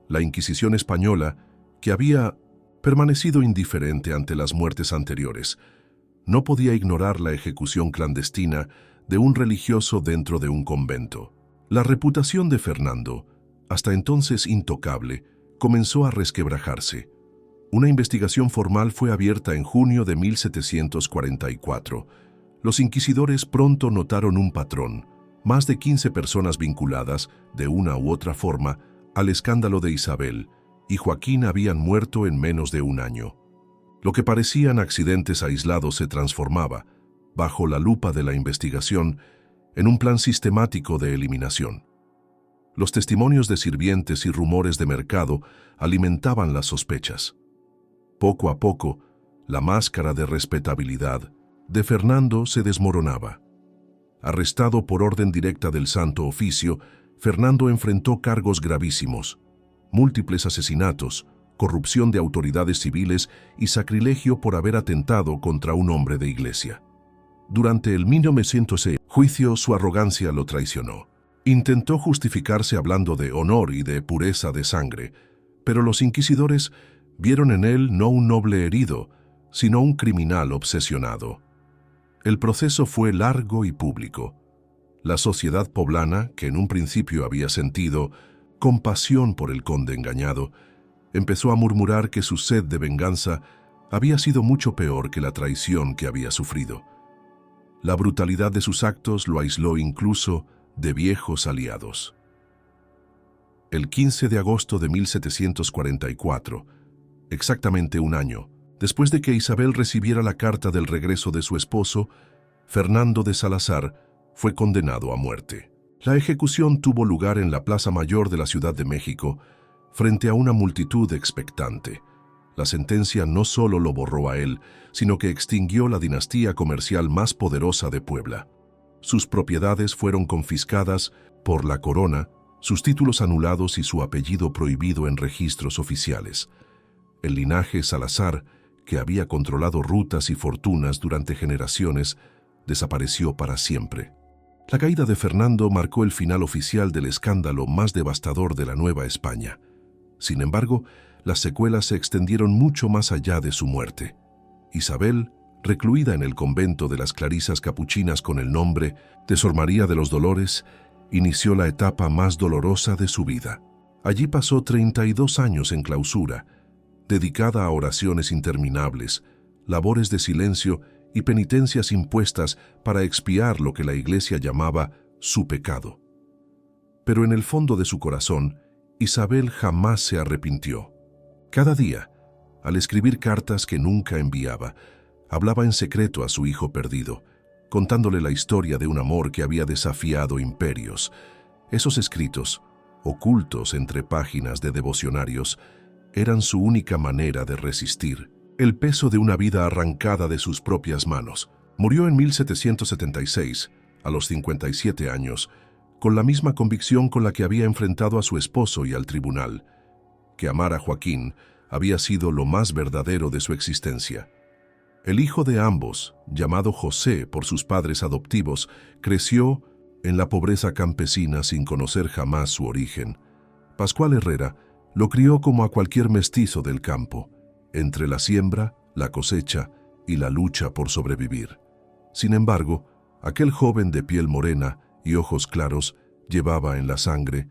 La Inquisición española, que había permanecido indiferente ante las muertes anteriores, no podía ignorar la ejecución clandestina de un religioso dentro de un convento. La reputación de Fernando, hasta entonces intocable, comenzó a resquebrajarse. Una investigación formal fue abierta en junio de 1744. Los inquisidores pronto notaron un patrón: más de 15 personas vinculadas, de una u otra forma, al escándalo de Isabel y Joaquín habían muerto en menos de un año. Lo que parecían accidentes aislados se transformaba, bajo la lupa de la investigación, en un plan sistemático de eliminación. Los testimonios de sirvientes y rumores de mercado alimentaban las sospechas. Poco a poco, la máscara de respetabilidad de Fernando se desmoronaba. Arrestado por orden directa del Santo Oficio, Fernando enfrentó cargos gravísimos: múltiples asesinatos, corrupción de autoridades civiles y sacrilegio por haber atentado contra un hombre de iglesia. Durante el 1906 juicio, su arrogancia lo traicionó. Intentó justificarse hablando de honor y de pureza de sangre, pero los inquisidores vieron en él no un noble herido, sino un criminal obsesionado. El proceso fue largo y público. La sociedad poblana, que en un principio había sentido compasión por el conde engañado, empezó a murmurar que su sed de venganza había sido mucho peor que la traición que había sufrido. La brutalidad de sus actos lo aisló incluso de viejos aliados. El 15 de agosto de 1744, exactamente un año, después de que Isabel recibiera la carta del regreso de su esposo, Fernando de Salazar fue condenado a muerte. La ejecución tuvo lugar en la Plaza Mayor de la Ciudad de México, frente a una multitud expectante. La sentencia no solo lo borró a él, sino que extinguió la dinastía comercial más poderosa de Puebla. Sus propiedades fueron confiscadas por la corona, sus títulos anulados y su apellido prohibido en registros oficiales. El linaje Salazar, que había controlado rutas y fortunas durante generaciones, desapareció para siempre. La caída de Fernando marcó el final oficial del escándalo más devastador de la Nueva España. Sin embargo, las secuelas se extendieron mucho más allá de su muerte. Isabel, recluida en el convento de las Clarisas Capuchinas con el nombre de Sor María de los Dolores, inició la etapa más dolorosa de su vida. Allí pasó 32 años en clausura, dedicada a oraciones interminables, labores de silencio y penitencias impuestas para expiar lo que la Iglesia llamaba su pecado. Pero en el fondo de su corazón, Isabel jamás se arrepintió. Cada día, al escribir cartas que nunca enviaba, hablaba en secreto a su hijo perdido, contándole la historia de un amor que había desafiado imperios. Esos escritos, ocultos entre páginas de devocionarios, eran su única manera de resistir el peso de una vida arrancada de sus propias manos. Murió en 1776, a los 57 años, con la misma convicción con la que había enfrentado a su esposo y al tribunal: que amar a Joaquín, había sido lo más verdadero de su existencia. El hijo de ambos, llamado José por sus padres adoptivos, creció en la pobreza campesina sin conocer jamás su origen. Pascual Herrera lo crió como a cualquier mestizo del campo, entre la siembra, la cosecha y la lucha por sobrevivir. Sin embargo, aquel joven de piel morena y ojos claros llevaba en la sangre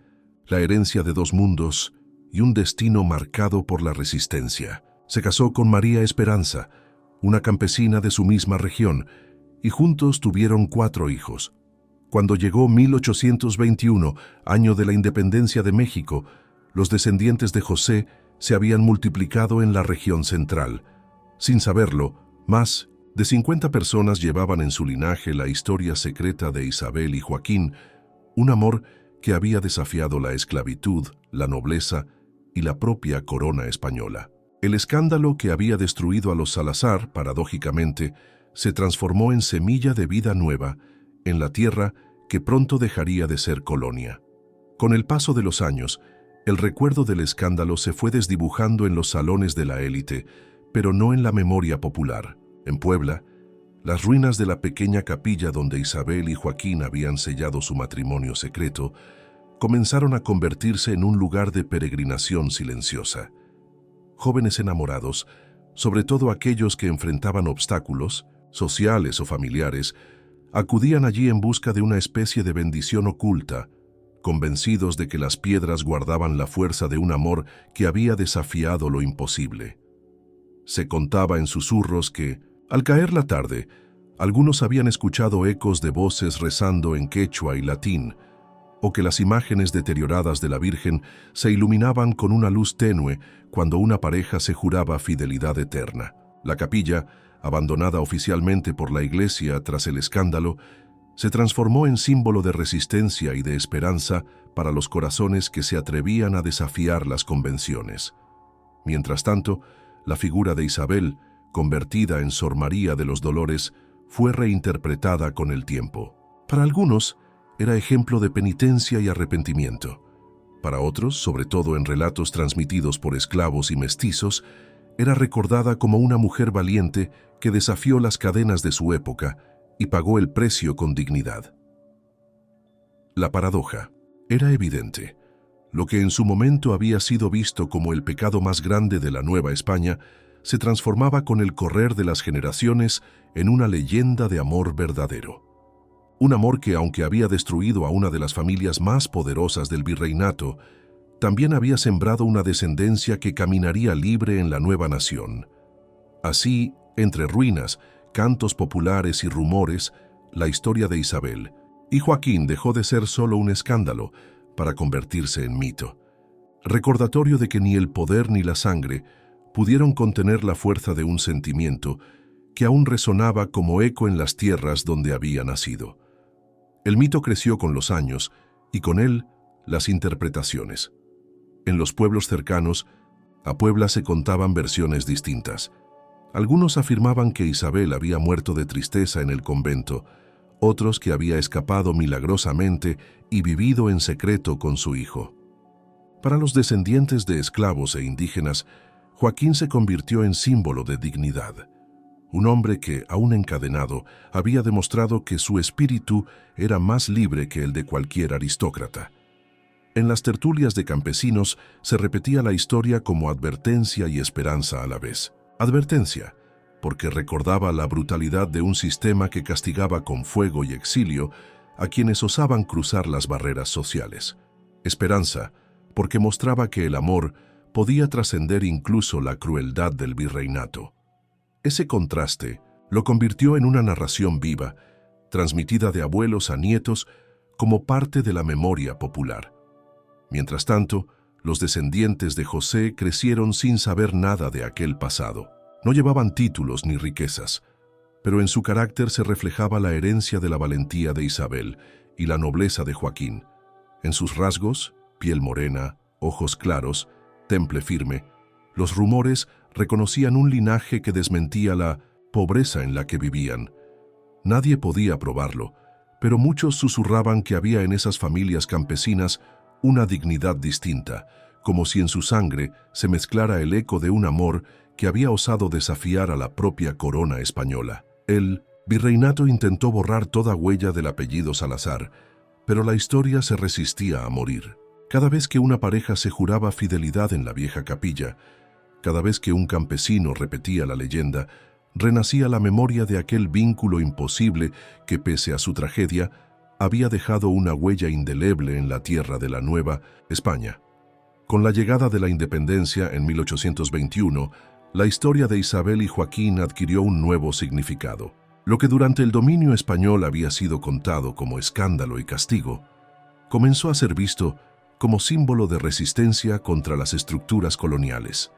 la herencia de dos mundos y un destino marcado por la resistencia. Se casó con María Esperanza, una campesina de su misma región, y juntos tuvieron 4 hijos. Cuando llegó 1821, año de la independencia de México, los descendientes de José se habían multiplicado en la región central. Sin saberlo, más de 50 personas llevaban en su linaje la historia secreta de Isabel y Joaquín, un amor que había desafiado la esclavitud, la nobleza y la propia corona española. El escándalo que había destruido a los Salazar, paradójicamente, se transformó en semilla de vida nueva en la tierra que pronto dejaría de ser colonia. Con el paso de los años, el recuerdo del escándalo se fue desdibujando en los salones de la élite, pero no en la memoria popular. En Puebla, las ruinas de la pequeña capilla donde Isabel y Joaquín habían sellado su matrimonio secreto comenzaron a convertirse en un lugar de peregrinación silenciosa. Jóvenes enamorados, sobre todo aquellos que enfrentaban obstáculos, sociales o familiares, acudían allí en busca de una especie de bendición oculta, convencidos de que las piedras guardaban la fuerza de un amor que había desafiado lo imposible. Se contaba en susurros que, al caer la tarde, algunos habían escuchado ecos de voces rezando en quechua y latín, o que las imágenes deterioradas de la Virgen se iluminaban con una luz tenue cuando una pareja se juraba fidelidad eterna. La capilla, abandonada oficialmente por la Iglesia tras el escándalo, se transformó en símbolo de resistencia y de esperanza para los corazones que se atrevían a desafiar las convenciones. Mientras tanto, la figura de Isabel, convertida en Sor María de los Dolores, fue reinterpretada con el tiempo. Para algunos, era ejemplo de penitencia y arrepentimiento. Para otros, sobre todo en relatos transmitidos por esclavos y mestizos, era recordada como una mujer valiente que desafió las cadenas de su época y pagó el precio con dignidad. La paradoja era evidente. Lo que en su momento había sido visto como el pecado más grande de la Nueva España se transformaba con el correr de las generaciones en una leyenda de amor verdadero. Un amor que, aunque había destruido a una de las familias más poderosas del virreinato, también había sembrado una descendencia que caminaría libre en la nueva nación. Así, entre ruinas, cantos populares y rumores, la historia de Isabel y Joaquín dejó de ser solo un escándalo para convertirse en mito. Recordatorio de que ni el poder ni la sangre pudieron contener la fuerza de un sentimiento que aún resonaba como eco en las tierras donde había nacido. El mito creció con los años y con él las interpretaciones. En los pueblos cercanos, a Puebla se contaban versiones distintas. Algunos afirmaban que Isabel había muerto de tristeza en el convento, otros que había escapado milagrosamente y vivido en secreto con su hijo. Para los descendientes de esclavos e indígenas, Joaquín se convirtió en símbolo de dignidad. Un hombre que, aún encadenado, había demostrado que su espíritu era más libre que el de cualquier aristócrata. En las tertulias de campesinos se repetía la historia como advertencia y esperanza a la vez. Advertencia, porque recordaba la brutalidad de un sistema que castigaba con fuego y exilio a quienes osaban cruzar las barreras sociales. Esperanza, porque mostraba que el amor podía trascender incluso la crueldad del virreinato. Ese contraste lo convirtió en una narración viva, transmitida de abuelos a nietos como parte de la memoria popular. Mientras tanto, los descendientes de José crecieron sin saber nada de aquel pasado. No llevaban títulos ni riquezas, pero en su carácter se reflejaba la herencia de la valentía de Isabel y la nobleza de Joaquín. En sus rasgos, piel morena, ojos claros, temple firme, los rumores reconocían un linaje que desmentía la pobreza en la que vivían. Nadie podía probarlo, pero muchos susurraban que había en esas familias campesinas una dignidad distinta, como si en su sangre se mezclara el eco de un amor que había osado desafiar a la propia corona española. El virreinato intentó borrar toda huella del apellido Salazar, pero la historia se resistía a morir. Cada vez que una pareja se juraba fidelidad en la vieja capilla, cada vez que un campesino repetía la leyenda, renacía la memoria de aquel vínculo imposible que, pese a su tragedia, había dejado una huella indeleble en la tierra de la Nueva España. Con la llegada de la independencia en 1821, la historia de Isabel y Joaquín adquirió un nuevo significado. Lo que durante el dominio español había sido contado como escándalo y castigo, comenzó a ser visto como símbolo de resistencia contra las estructuras coloniales.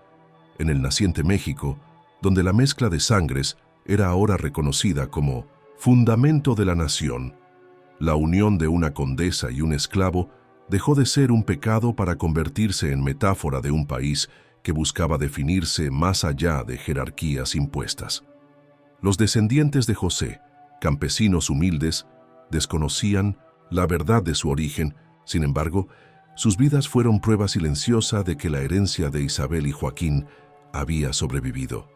En el naciente México, donde la mezcla de sangres era ahora reconocida como fundamento de la nación, la unión de una condesa y un esclavo dejó de ser un pecado para convertirse en metáfora de un país que buscaba definirse más allá de jerarquías impuestas. Los descendientes de José, campesinos humildes, desconocían la verdad de su origen. Sin embargo, sus vidas fueron prueba silenciosa de que la herencia de Isabel y Joaquín había sobrevivido.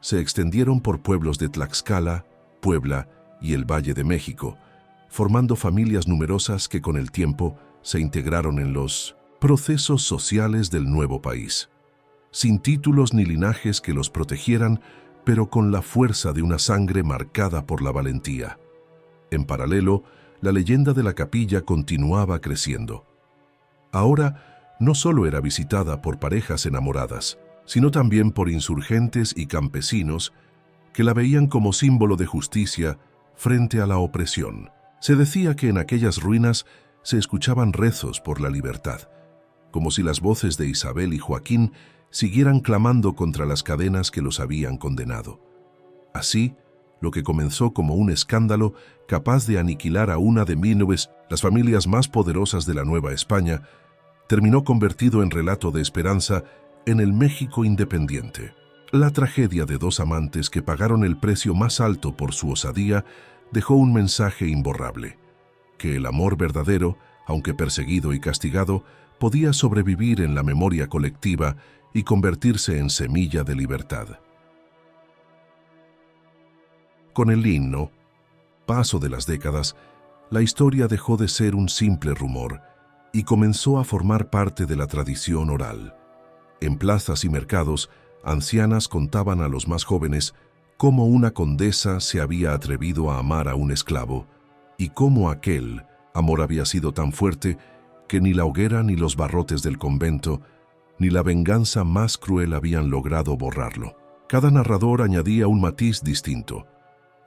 Se extendieron por pueblos de Tlaxcala, Puebla y el Valle de México, formando familias numerosas que con el tiempo se integraron en los procesos sociales del nuevo país. Sin títulos ni linajes que los protegieran, pero con la fuerza de una sangre marcada por la valentía. En paralelo, la leyenda de la capilla continuaba creciendo. Ahora no solo era visitada por parejas enamoradas, sino también por insurgentes y campesinos que la veían como símbolo de justicia frente a la opresión. Se decía que en aquellas ruinas se escuchaban rezos por la libertad, como si las voces de Isabel y Joaquín siguieran clamando contra las cadenas que los habían condenado. Así, lo que comenzó como un escándalo capaz de aniquilar a una de las familias más poderosas de la Nueva España, terminó convertido en relato de esperanza en el México independiente. La tragedia de dos amantes que pagaron el precio más alto por su osadía dejó un mensaje imborrable: que el amor verdadero, aunque perseguido y castigado, podía sobrevivir en la memoria colectiva y convertirse en semilla de libertad. Con el himno, paso de las décadas, la historia dejó de ser un simple rumor y comenzó a formar parte de la tradición oral. En plazas y mercados, ancianas contaban a los más jóvenes cómo una condesa se había atrevido a amar a un esclavo y cómo aquel amor había sido tan fuerte que ni la hoguera ni los barrotes del convento ni la venganza más cruel habían logrado borrarlo. Cada narrador añadía un matiz distinto.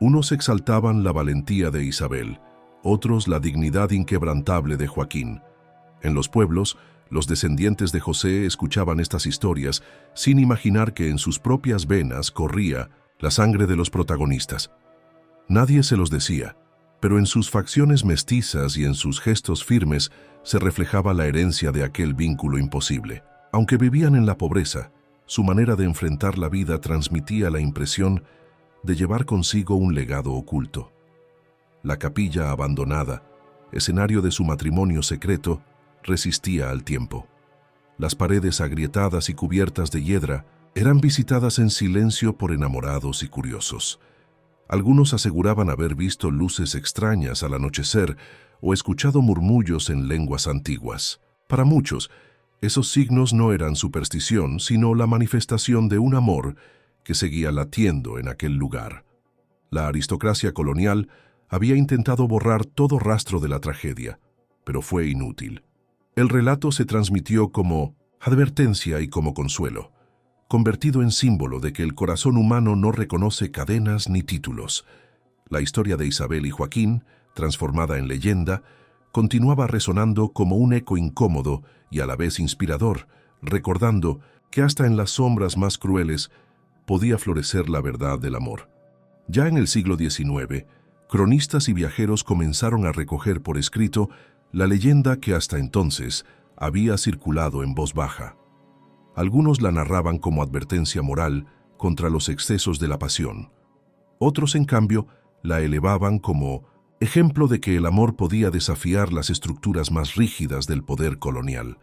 Unos exaltaban la valentía de Isabel, otros la dignidad inquebrantable de Joaquín. En los pueblos, los descendientes de José escuchaban estas historias sin imaginar que en sus propias venas corría la sangre de los protagonistas. Nadie se los decía, pero en sus facciones mestizas y en sus gestos firmes se reflejaba la herencia de aquel vínculo imposible. Aunque vivían en la pobreza, su manera de enfrentar la vida transmitía la impresión de llevar consigo un legado oculto. La capilla abandonada, escenario de su matrimonio secreto, resistía al tiempo. Las paredes agrietadas y cubiertas de hiedra eran visitadas en silencio por enamorados y curiosos. Algunos aseguraban haber visto luces extrañas al anochecer o escuchado murmullos en lenguas antiguas. Para muchos, esos signos no eran superstición, sino la manifestación de un amor que seguía latiendo en aquel lugar. La aristocracia colonial había intentado borrar todo rastro de la tragedia, pero fue inútil. El relato se transmitió como advertencia y como consuelo, convertido en símbolo de que el corazón humano no reconoce cadenas ni títulos. La historia de Isabel y Joaquín, transformada en leyenda, continuaba resonando como un eco incómodo y a la vez inspirador, recordando que hasta en las sombras más crueles podía florecer la verdad del amor. Ya en el siglo XIX, cronistas y viajeros comenzaron a recoger por escrito la leyenda que hasta entonces había circulado en voz baja. Algunos la narraban como advertencia moral contra los excesos de la pasión. Otros, en cambio, la elevaban como ejemplo de que el amor podía desafiar las estructuras más rígidas del poder colonial.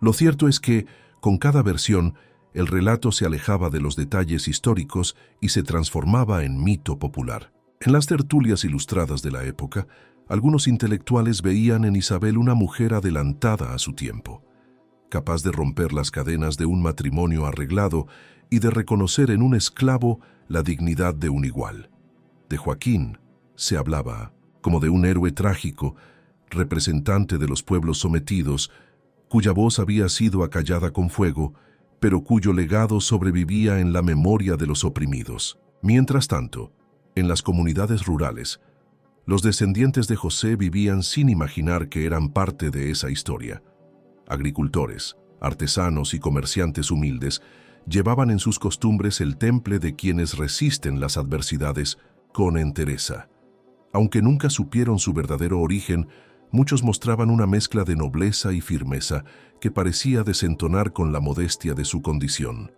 Lo cierto es que, con cada versión, el relato se alejaba de los detalles históricos y se transformaba en mito popular. En las tertulias ilustradas de la época, algunos intelectuales veían en Isabel una mujer adelantada a su tiempo, capaz de romper las cadenas de un matrimonio arreglado y de reconocer en un esclavo la dignidad de un igual. De Joaquín se hablaba como de un héroe trágico, representante de los pueblos sometidos, cuya voz había sido acallada con fuego, pero cuyo legado sobrevivía en la memoria de los oprimidos. Mientras tanto, en las comunidades rurales, los descendientes de José vivían sin imaginar que eran parte de esa historia. Agricultores, artesanos y comerciantes humildes llevaban en sus costumbres el temple de quienes resisten las adversidades con entereza. Aunque nunca supieron su verdadero origen, muchos mostraban una mezcla de nobleza y firmeza que parecía desentonar con la modestia de su condición.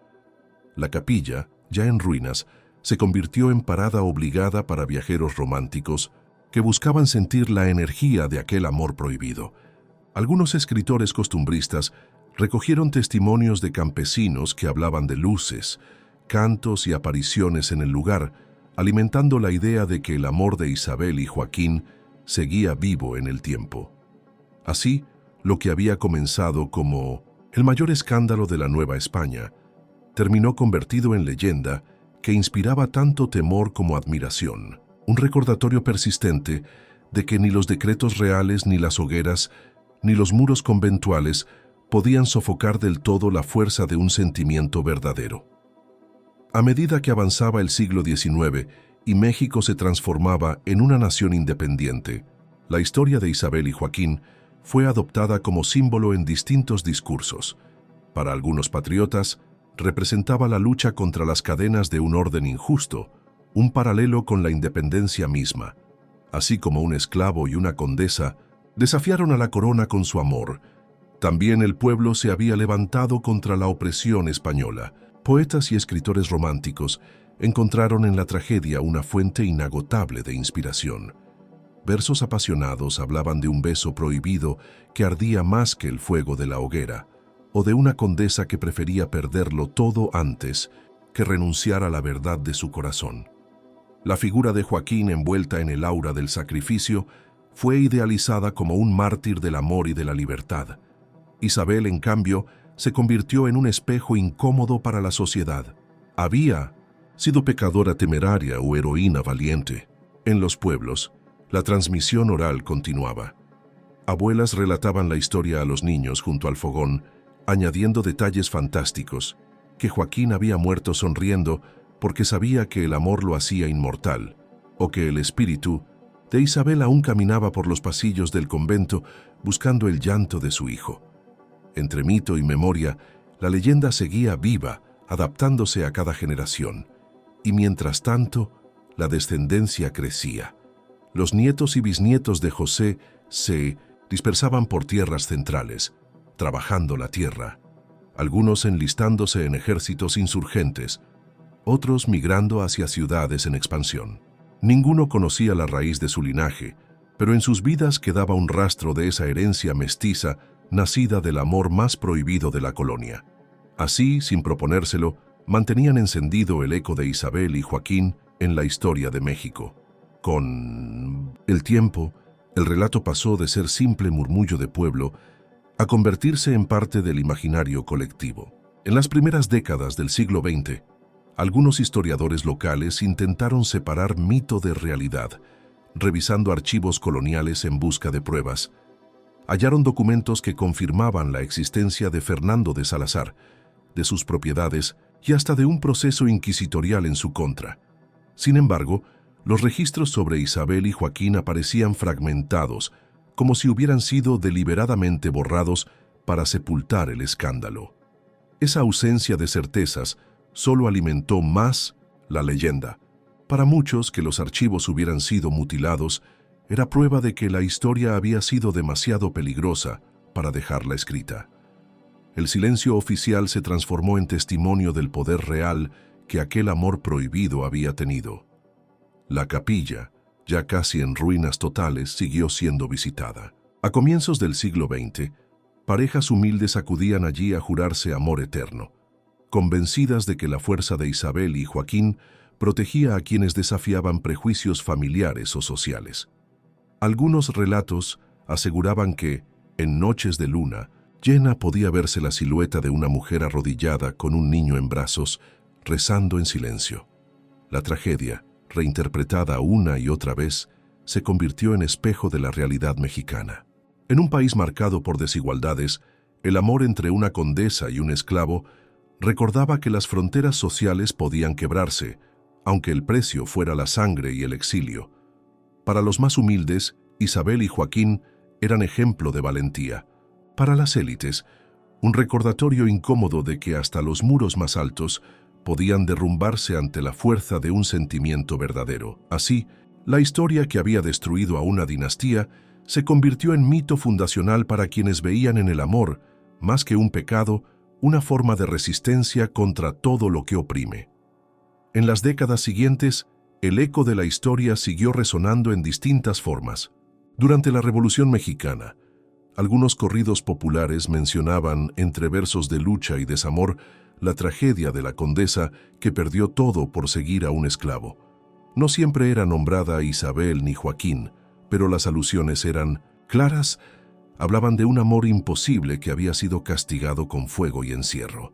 La capilla, ya en ruinas, se convirtió en parada obligada para viajeros románticos que buscaban sentir la energía de aquel amor prohibido. Algunos escritores costumbristas recogieron testimonios de campesinos que hablaban de luces, cantos y apariciones en el lugar, alimentando la idea de que el amor de Isabel y Joaquín seguía vivo en el tiempo. Así, lo que había comenzado como el mayor escándalo de la Nueva España, terminó convertido en leyenda que inspiraba tanto temor como admiración, un recordatorio persistente de que ni los decretos reales, ni las hogueras, ni los muros conventuales podían sofocar del todo la fuerza de un sentimiento verdadero. A medida que avanzaba el siglo XIX y México se transformaba en una nación independiente, la historia de Isabel y Joaquín fue adoptada como símbolo en distintos discursos. Para algunos patriotas, representaba la lucha contra las cadenas de un orden injusto, un paralelo con la independencia misma. Así como un esclavo y una condesa desafiaron a la corona con su amor, también el pueblo se había levantado contra la opresión española. Poetas y escritores románticos encontraron en la tragedia una fuente inagotable de inspiración. Versos apasionados hablaban de un beso prohibido que ardía más que el fuego de la hoguera, o de una condesa que prefería perderlo todo antes que renunciar a la verdad de su corazón. La figura de Joaquín, envuelta en el aura del sacrificio, fue idealizada como un mártir del amor y de la libertad. Isabel, en cambio, se convirtió en un espejo incómodo para la sociedad. Había sido pecadora temeraria o heroína valiente. En los pueblos, la transmisión oral continuaba. Abuelas relataban la historia a los niños junto al fogón, añadiendo detalles fantásticos, que Joaquín había muerto sonriendo porque sabía que el amor lo hacía inmortal, o que el espíritu de Isabel aún caminaba por los pasillos del convento buscando el llanto de su hijo. Entre mito y memoria, la leyenda seguía viva, adaptándose a cada generación, y mientras tanto, la descendencia crecía. Los nietos y bisnietos de José se dispersaban por tierras centrales, trabajando la tierra, algunos enlistándose en ejércitos insurgentes, otros migrando hacia ciudades en expansión. Ninguno conocía la raíz de su linaje, pero en sus vidas quedaba un rastro de esa herencia mestiza nacida del amor más prohibido de la colonia. Así, sin proponérselo, mantenían encendido el eco de Isabel y Joaquín en la historia de México. Con el tiempo, el relato pasó de ser simple murmullo de pueblo a convertirse en parte del imaginario colectivo. En las primeras décadas del siglo XX, algunos historiadores locales intentaron separar mito de realidad, revisando archivos coloniales en busca de pruebas. Hallaron documentos que confirmaban la existencia de Fernando de Salazar, de sus propiedades y hasta de un proceso inquisitorial en su contra. Sin embargo, los registros sobre Isabel y Joaquín aparecían fragmentados, como si hubieran sido deliberadamente borrados para sepultar el escándalo. Esa ausencia de certezas solo alimentó más la leyenda. Para muchos que los archivos hubieran sido mutilados, era prueba de que la historia había sido demasiado peligrosa para dejarla escrita. El silencio oficial se transformó en testimonio del poder real que aquel amor prohibido había tenido. La capilla, ya casi en ruinas totales, siguió siendo visitada. A comienzos del siglo XX, parejas humildes acudían allí a jurarse amor eterno, convencidas de que la fuerza de Isabel y Joaquín protegía a quienes desafiaban prejuicios familiares o sociales. Algunos relatos aseguraban que, en noches de luna llena, podía verse la silueta de una mujer arrodillada con un niño en brazos, rezando en silencio. La tragedia, reinterpretada una y otra vez, se convirtió en espejo de la realidad mexicana. En un país marcado por desigualdades, el amor entre una condesa y un esclavo recordaba que las fronteras sociales podían quebrarse, aunque el precio fuera la sangre y el exilio. Para los más humildes, Isabel y Joaquín eran ejemplo de valentía. Para las élites, un recordatorio incómodo de que hasta los muros más altos podían derrumbarse ante la fuerza de un sentimiento verdadero. Así, la historia que había destruido a una dinastía se convirtió en mito fundacional para quienes veían en el amor, más que un pecado, una forma de resistencia contra todo lo que oprime. En las décadas siguientes, el eco de la historia siguió resonando en distintas formas. Durante la Revolución Mexicana, algunos corridos populares mencionaban, entre versos de lucha y desamor, la tragedia de la condesa que perdió todo por seguir a un esclavo. No siempre era nombrada Isabel ni Joaquín, pero las alusiones eran claras. Hablaban de un amor imposible que había sido castigado con fuego y encierro.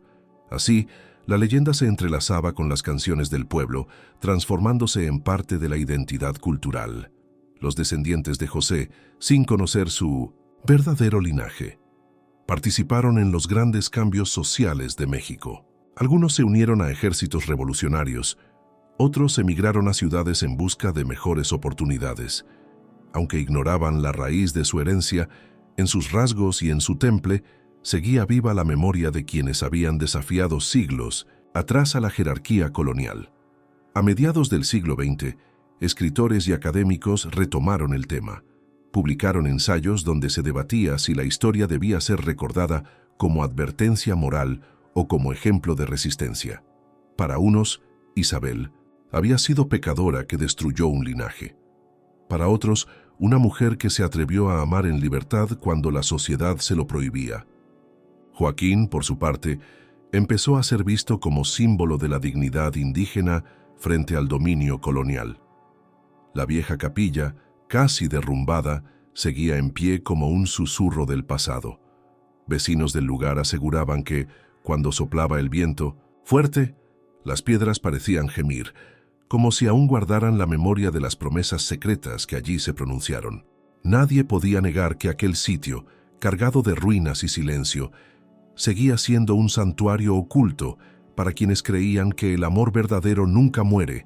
Así, la leyenda se entrelazaba con las canciones del pueblo, transformándose en parte de la identidad cultural. Los descendientes de José, sin conocer su verdadero linaje, participaron en los grandes cambios sociales de México. Algunos se unieron a ejércitos revolucionarios, otros emigraron a ciudades en busca de mejores oportunidades. Aunque ignoraban la raíz de su herencia, en sus rasgos y en su temple, seguía viva la memoria de quienes habían desafiado siglos atrás a la jerarquía colonial. A mediados del siglo XX, escritores y académicos retomaron el tema. Publicaron ensayos donde se debatía si la historia debía ser recordada como advertencia moral o como ejemplo de resistencia. Para unos, Isabel había sido pecadora que destruyó un linaje. Para otros, una mujer que se atrevió a amar en libertad cuando la sociedad se lo prohibía. Joaquín, por su parte, empezó a ser visto como símbolo de la dignidad indígena frente al dominio colonial. La vieja capilla, casi derrumbada, seguía en pie como un susurro del pasado. Vecinos del lugar aseguraban que, cuando soplaba el viento fuerte, las piedras parecían gemir, como si aún guardaran la memoria de las promesas secretas que allí se pronunciaron. Nadie podía negar que aquel sitio, cargado de ruinas y silencio, seguía siendo un santuario oculto para quienes creían que el amor verdadero nunca muere,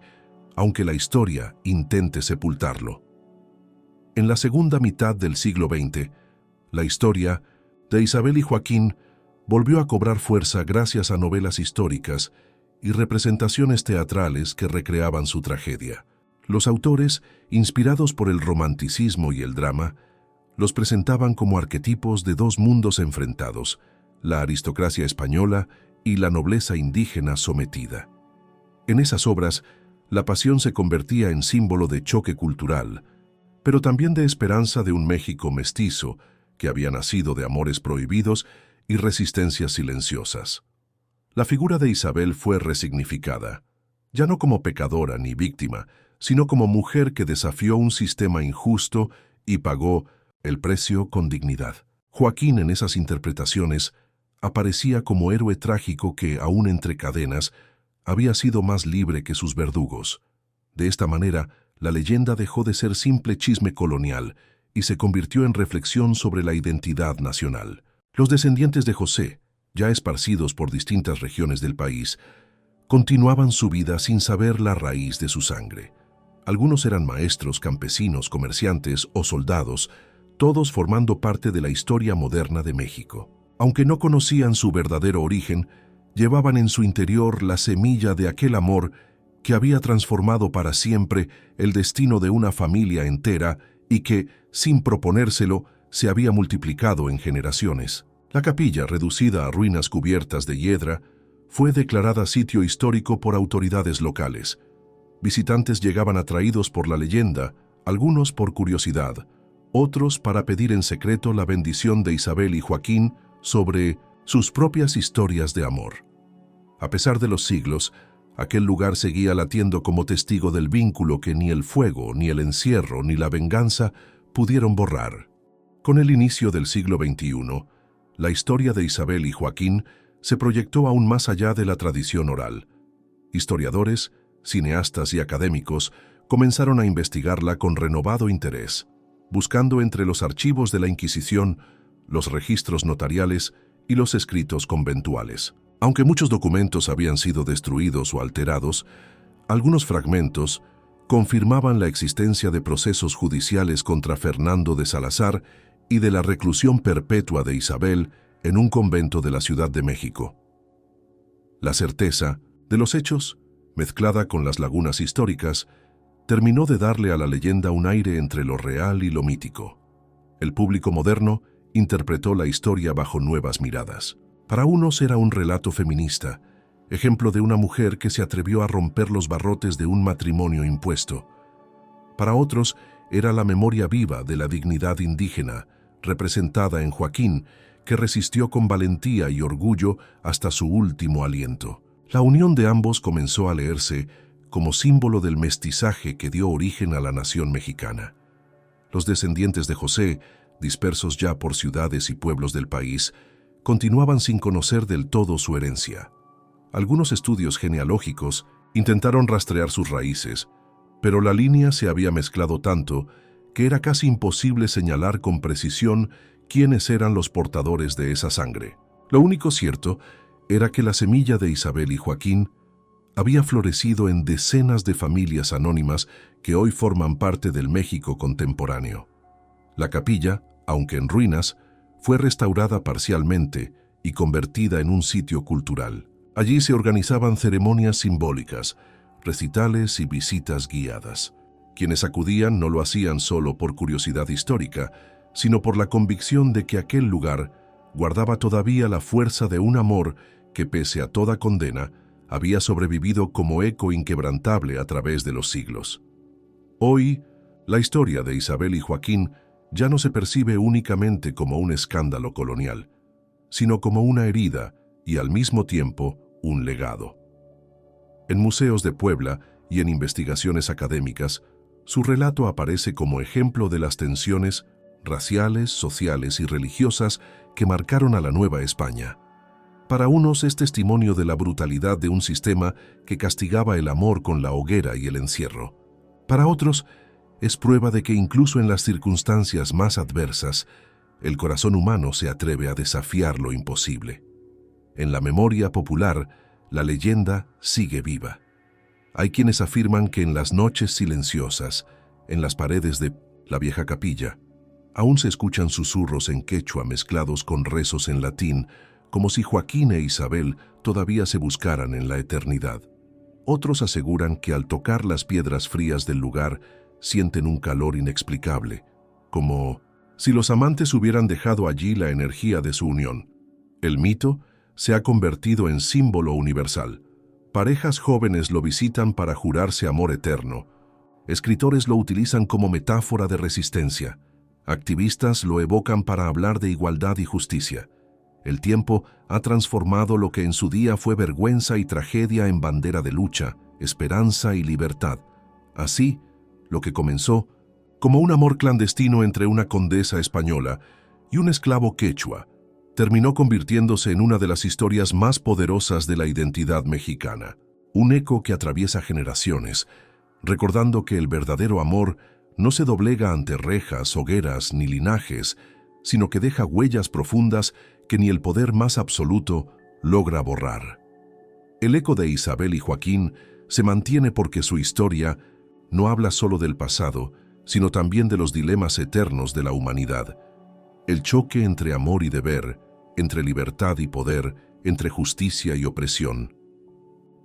aunque la historia intente sepultarlo. En la segunda mitad del siglo XX, la historia de Isabel y Joaquín volvió a cobrar fuerza gracias a novelas históricas y representaciones teatrales que recreaban su tragedia. Los autores, inspirados por el romanticismo y el drama, los presentaban como arquetipos de dos mundos enfrentados, la aristocracia española y la nobleza indígena sometida. En esas obras, la pasión se convertía en símbolo de choque cultural, pero también de esperanza de un México mestizo que había nacido de amores prohibidos y resistencias silenciosas. La figura de Isabel fue resignificada, ya no como pecadora ni víctima, sino como mujer que desafió un sistema injusto y pagó el precio con dignidad. Joaquín, en esas interpretaciones, aparecía como héroe trágico que, aún entre cadenas, había sido más libre que sus verdugos. De esta manera, la leyenda dejó de ser simple chisme colonial y se convirtió en reflexión sobre la identidad nacional. Los descendientes de José, ya esparcidos por distintas regiones del país, continuaban su vida sin saber la raíz de su sangre. Algunos eran maestros, campesinos, comerciantes o soldados, todos formando parte de la historia moderna de México. Aunque no conocían su verdadero origen, llevaban en su interior la semilla de aquel amor que había transformado para siempre el destino de una familia entera y que, sin proponérselo, se había multiplicado en generaciones. La capilla, reducida a ruinas cubiertas de hiedra, fue declarada sitio histórico por autoridades locales. Visitantes llegaban atraídos por la leyenda, algunos por curiosidad, otros para pedir en secreto la bendición de Isabel y Joaquín sobre sus propias historias de amor. A pesar de los siglos, aquel lugar seguía latiendo como testigo del vínculo que ni el fuego, ni el encierro, ni la venganza pudieron borrar. Con el inicio del siglo XXI, la historia de Isabel y Joaquín se proyectó aún más allá de la tradición oral. Historiadores, cineastas y académicos comenzaron a investigarla con renovado interés, buscando entre los archivos de la Inquisición, los registros notariales y los escritos conventuales. Aunque muchos documentos habían sido destruidos o alterados, algunos fragmentos confirmaban la existencia de procesos judiciales contra Fernando de Salazar y de la reclusión perpetua de Isabel en un convento de la Ciudad de México. La certeza de los hechos, mezclada con las lagunas históricas, terminó de darle a la leyenda un aire entre lo real y lo mítico. El público moderno interpretó la historia bajo nuevas miradas. Para unos era un relato feminista, ejemplo de una mujer que se atrevió a romper los barrotes de un matrimonio impuesto. Para otros era la memoria viva de la dignidad indígena, representada en Joaquín, que resistió con valentía y orgullo hasta su último aliento. La unión de ambos comenzó a leerse como símbolo del mestizaje que dio origen a la nación mexicana. Los descendientes de José, dispersos ya por ciudades y pueblos del país, continuaban sin conocer del todo su herencia. Algunos estudios genealógicos intentaron rastrear sus raíces, pero la línea se había mezclado tanto que era casi imposible señalar con precisión quiénes eran los portadores de esa sangre. Lo único cierto era que la semilla de Isabel y Joaquín había florecido en decenas de familias anónimas que hoy forman parte del México contemporáneo. La capilla, aunque en ruinas, fue restaurada parcialmente y convertida en un sitio cultural. Allí se organizaban ceremonias simbólicas, recitales y visitas guiadas. Quienes acudían no lo hacían solo por curiosidad histórica, sino por la convicción de que aquel lugar guardaba todavía la fuerza de un amor que, pese a toda condena, había sobrevivido como eco inquebrantable a través de los siglos. Hoy, la historia de Isabel y Joaquín ya no se percibe únicamente como un escándalo colonial, sino como una herida y al mismo tiempo un legado. En museos de Puebla y en investigaciones académicas, su relato aparece como ejemplo de las tensiones raciales, sociales y religiosas que marcaron a la Nueva España. Para unos es testimonio de la brutalidad de un sistema que castigaba el amor con la hoguera y el encierro. Para otros, es prueba de que incluso en las circunstancias más adversas, el corazón humano se atreve a desafiar lo imposible. En la memoria popular, la leyenda sigue viva. Hay quienes afirman que en las noches silenciosas, en las paredes de la vieja capilla, aún se escuchan susurros en quechua mezclados con rezos en latín, como si Joaquín e Isabel todavía se buscaran en la eternidad. Otros aseguran que al tocar las piedras frías del lugar sienten un calor inexplicable, como si los amantes hubieran dejado allí la energía de su unión. El mito se ha convertido en símbolo universal. Parejas jóvenes lo visitan para jurarse amor eterno. Escritores lo utilizan como metáfora de resistencia. Activistas lo evocan para hablar de igualdad y justicia. El tiempo ha transformado lo que en su día fue vergüenza y tragedia en bandera de lucha, esperanza y libertad. Así, lo que comenzó como un amor clandestino entre una condesa española y un esclavo quechua, terminó convirtiéndose en una de las historias más poderosas de la identidad mexicana. Un eco que atraviesa generaciones, recordando que el verdadero amor no se doblega ante rejas, hogueras ni linajes, sino que deja huellas profundas que ni el poder más absoluto logra borrar. El eco de Isabel y Joaquín se mantiene porque su historia no habla solo del pasado, sino también de los dilemas eternos de la humanidad. El choque entre amor y deber, entre libertad y poder, entre justicia y opresión.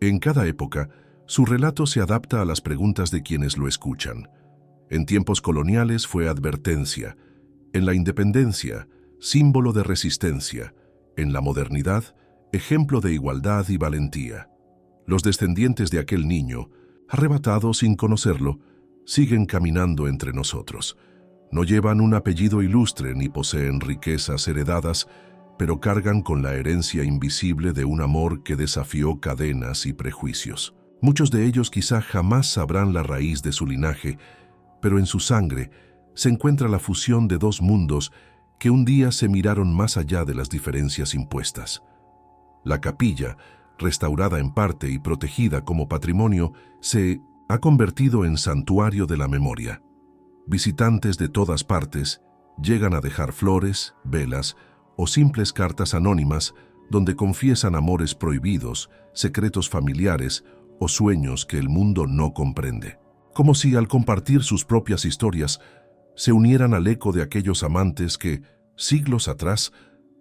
En cada época, su relato se adapta a las preguntas de quienes lo escuchan. En tiempos coloniales fue advertencia, en la independencia, símbolo de resistencia, en la modernidad, ejemplo de igualdad y valentía. Los descendientes de aquel niño, arrebatados sin conocerlo, siguen caminando entre nosotros, No llevan un apellido ilustre ni poseen riquezas heredadas, pero cargan con la herencia invisible de un amor que desafió cadenas y prejuicios. Muchos de ellos quizá jamás sabrán la raíz de su linaje, pero en su sangre se encuentra la fusión de dos mundos que un día se miraron más allá de las diferencias impuestas. La capilla, restaurada en parte y protegida como patrimonio, se ha convertido en santuario de la memoria. Visitantes de todas partes llegan a dejar flores, velas o simples cartas anónimas donde confiesan amores prohibidos, secretos familiares o sueños que el mundo no comprende. Como si al compartir sus propias historias se unieran al eco de aquellos amantes que, siglos atrás,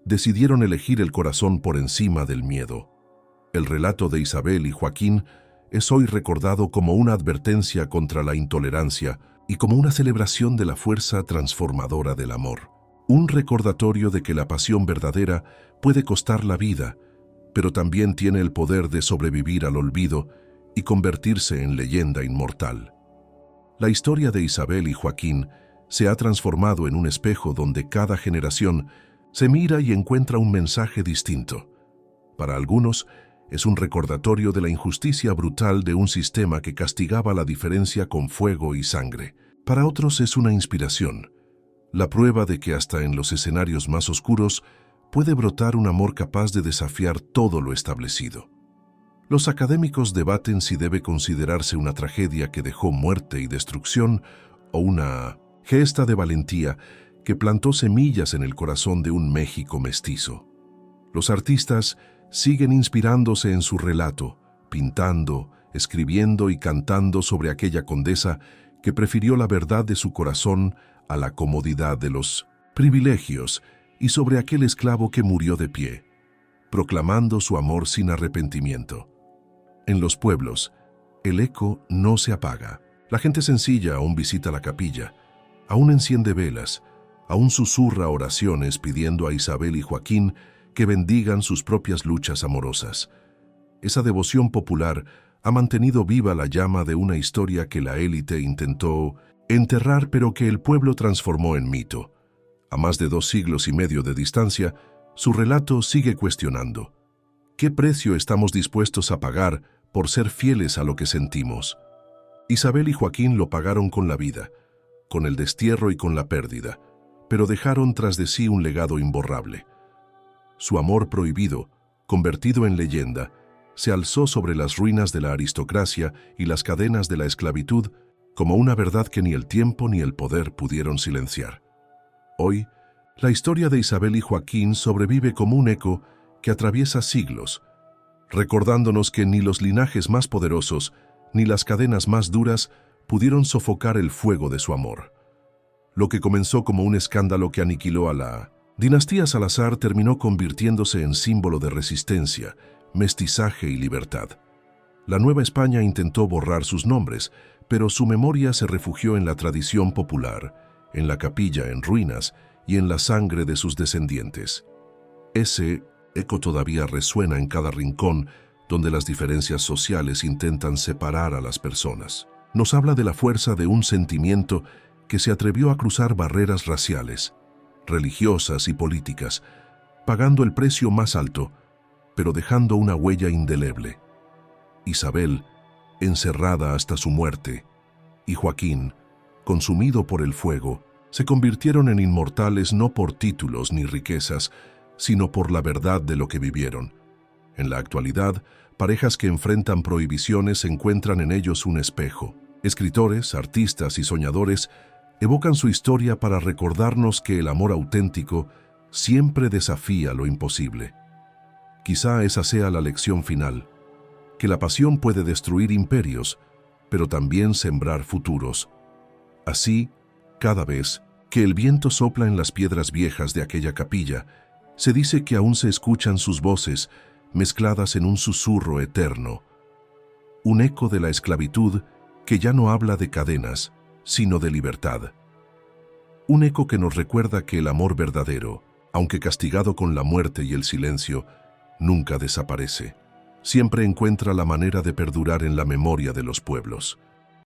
decidieron elegir el corazón por encima del miedo. El relato de Isabel y Joaquín es hoy recordado como una advertencia contra la intolerancia y como una celebración de la fuerza transformadora del amor. Un recordatorio de que la pasión verdadera puede costar la vida, pero también tiene el poder de sobrevivir al olvido y convertirse en leyenda inmortal. La historia de Isabel y Joaquín se ha transformado en un espejo donde cada generación se mira y encuentra un mensaje distinto. Para algunos, es un recordatorio de la injusticia brutal de un sistema que castigaba la diferencia con fuego y sangre. Para otros es una inspiración, la prueba de que hasta en los escenarios más oscuros puede brotar un amor capaz de desafiar todo lo establecido. Los académicos debaten si debe considerarse una tragedia que dejó muerte y destrucción o una gesta de valentía que plantó semillas en el corazón de un México mestizo. Los artistas siguen inspirándose en su relato, pintando, escribiendo y cantando sobre aquella condesa que prefirió la verdad de su corazón a la comodidad de los privilegios y sobre aquel esclavo que murió de pie, proclamando su amor sin arrepentimiento. En los pueblos, el eco no se apaga. La gente sencilla aún visita la capilla, aún enciende velas, aún susurra oraciones pidiendo a Isabel y Joaquín que bendigan sus propias luchas amorosas. Esa devoción popular ha mantenido viva la llama de una historia que la élite intentó enterrar, pero que el pueblo transformó en mito. A más de 2 siglos y medio de distancia, su relato sigue cuestionando: ¿qué precio estamos dispuestos a pagar por ser fieles a lo que sentimos? Isabel y Joaquín lo pagaron con la vida, con el destierro y con la pérdida, pero dejaron tras de sí un legado imborrable. Su amor prohibido, convertido en leyenda, se alzó sobre las ruinas de la aristocracia y las cadenas de la esclavitud como una verdad que ni el tiempo ni el poder pudieron silenciar. Hoy, la historia de Isabel y Joaquín sobrevive como un eco que atraviesa siglos, recordándonos que ni los linajes más poderosos ni las cadenas más duras pudieron sofocar el fuego de su amor. Lo que comenzó como un escándalo que aniquiló a la dinastía Salazar terminó convirtiéndose en símbolo de resistencia, mestizaje y libertad. La Nueva España intentó borrar sus nombres, pero su memoria se refugió en la tradición popular, en la capilla en ruinas y en la sangre de sus descendientes. Ese eco todavía resuena en cada rincón donde las diferencias sociales intentan separar a las personas. Nos habla de la fuerza de un sentimiento que se atrevió a cruzar barreras raciales, religiosas y políticas, pagando el precio más alto, pero dejando una huella indeleble. Isabel, encerrada hasta su muerte, y Joaquín, consumido por el fuego, se convirtieron en inmortales no por títulos ni riquezas, sino por la verdad de lo que vivieron. En la actualidad, parejas que enfrentan prohibiciones encuentran en ellos un espejo. Escritores, artistas y soñadores evocan su historia para recordarnos que el amor auténtico siempre desafía lo imposible. Quizá esa sea la lección final, que la pasión puede destruir imperios, pero también sembrar futuros. Así, cada vez que el viento sopla en las piedras viejas de aquella capilla, se dice que aún se escuchan sus voces mezcladas en un susurro eterno, un eco de la esclavitud que ya no habla de cadenas, sino de libertad. Un eco que nos recuerda que el amor verdadero, aunque castigado con la muerte y el silencio, nunca desaparece. Siempre encuentra la manera de perdurar en la memoria de los pueblos.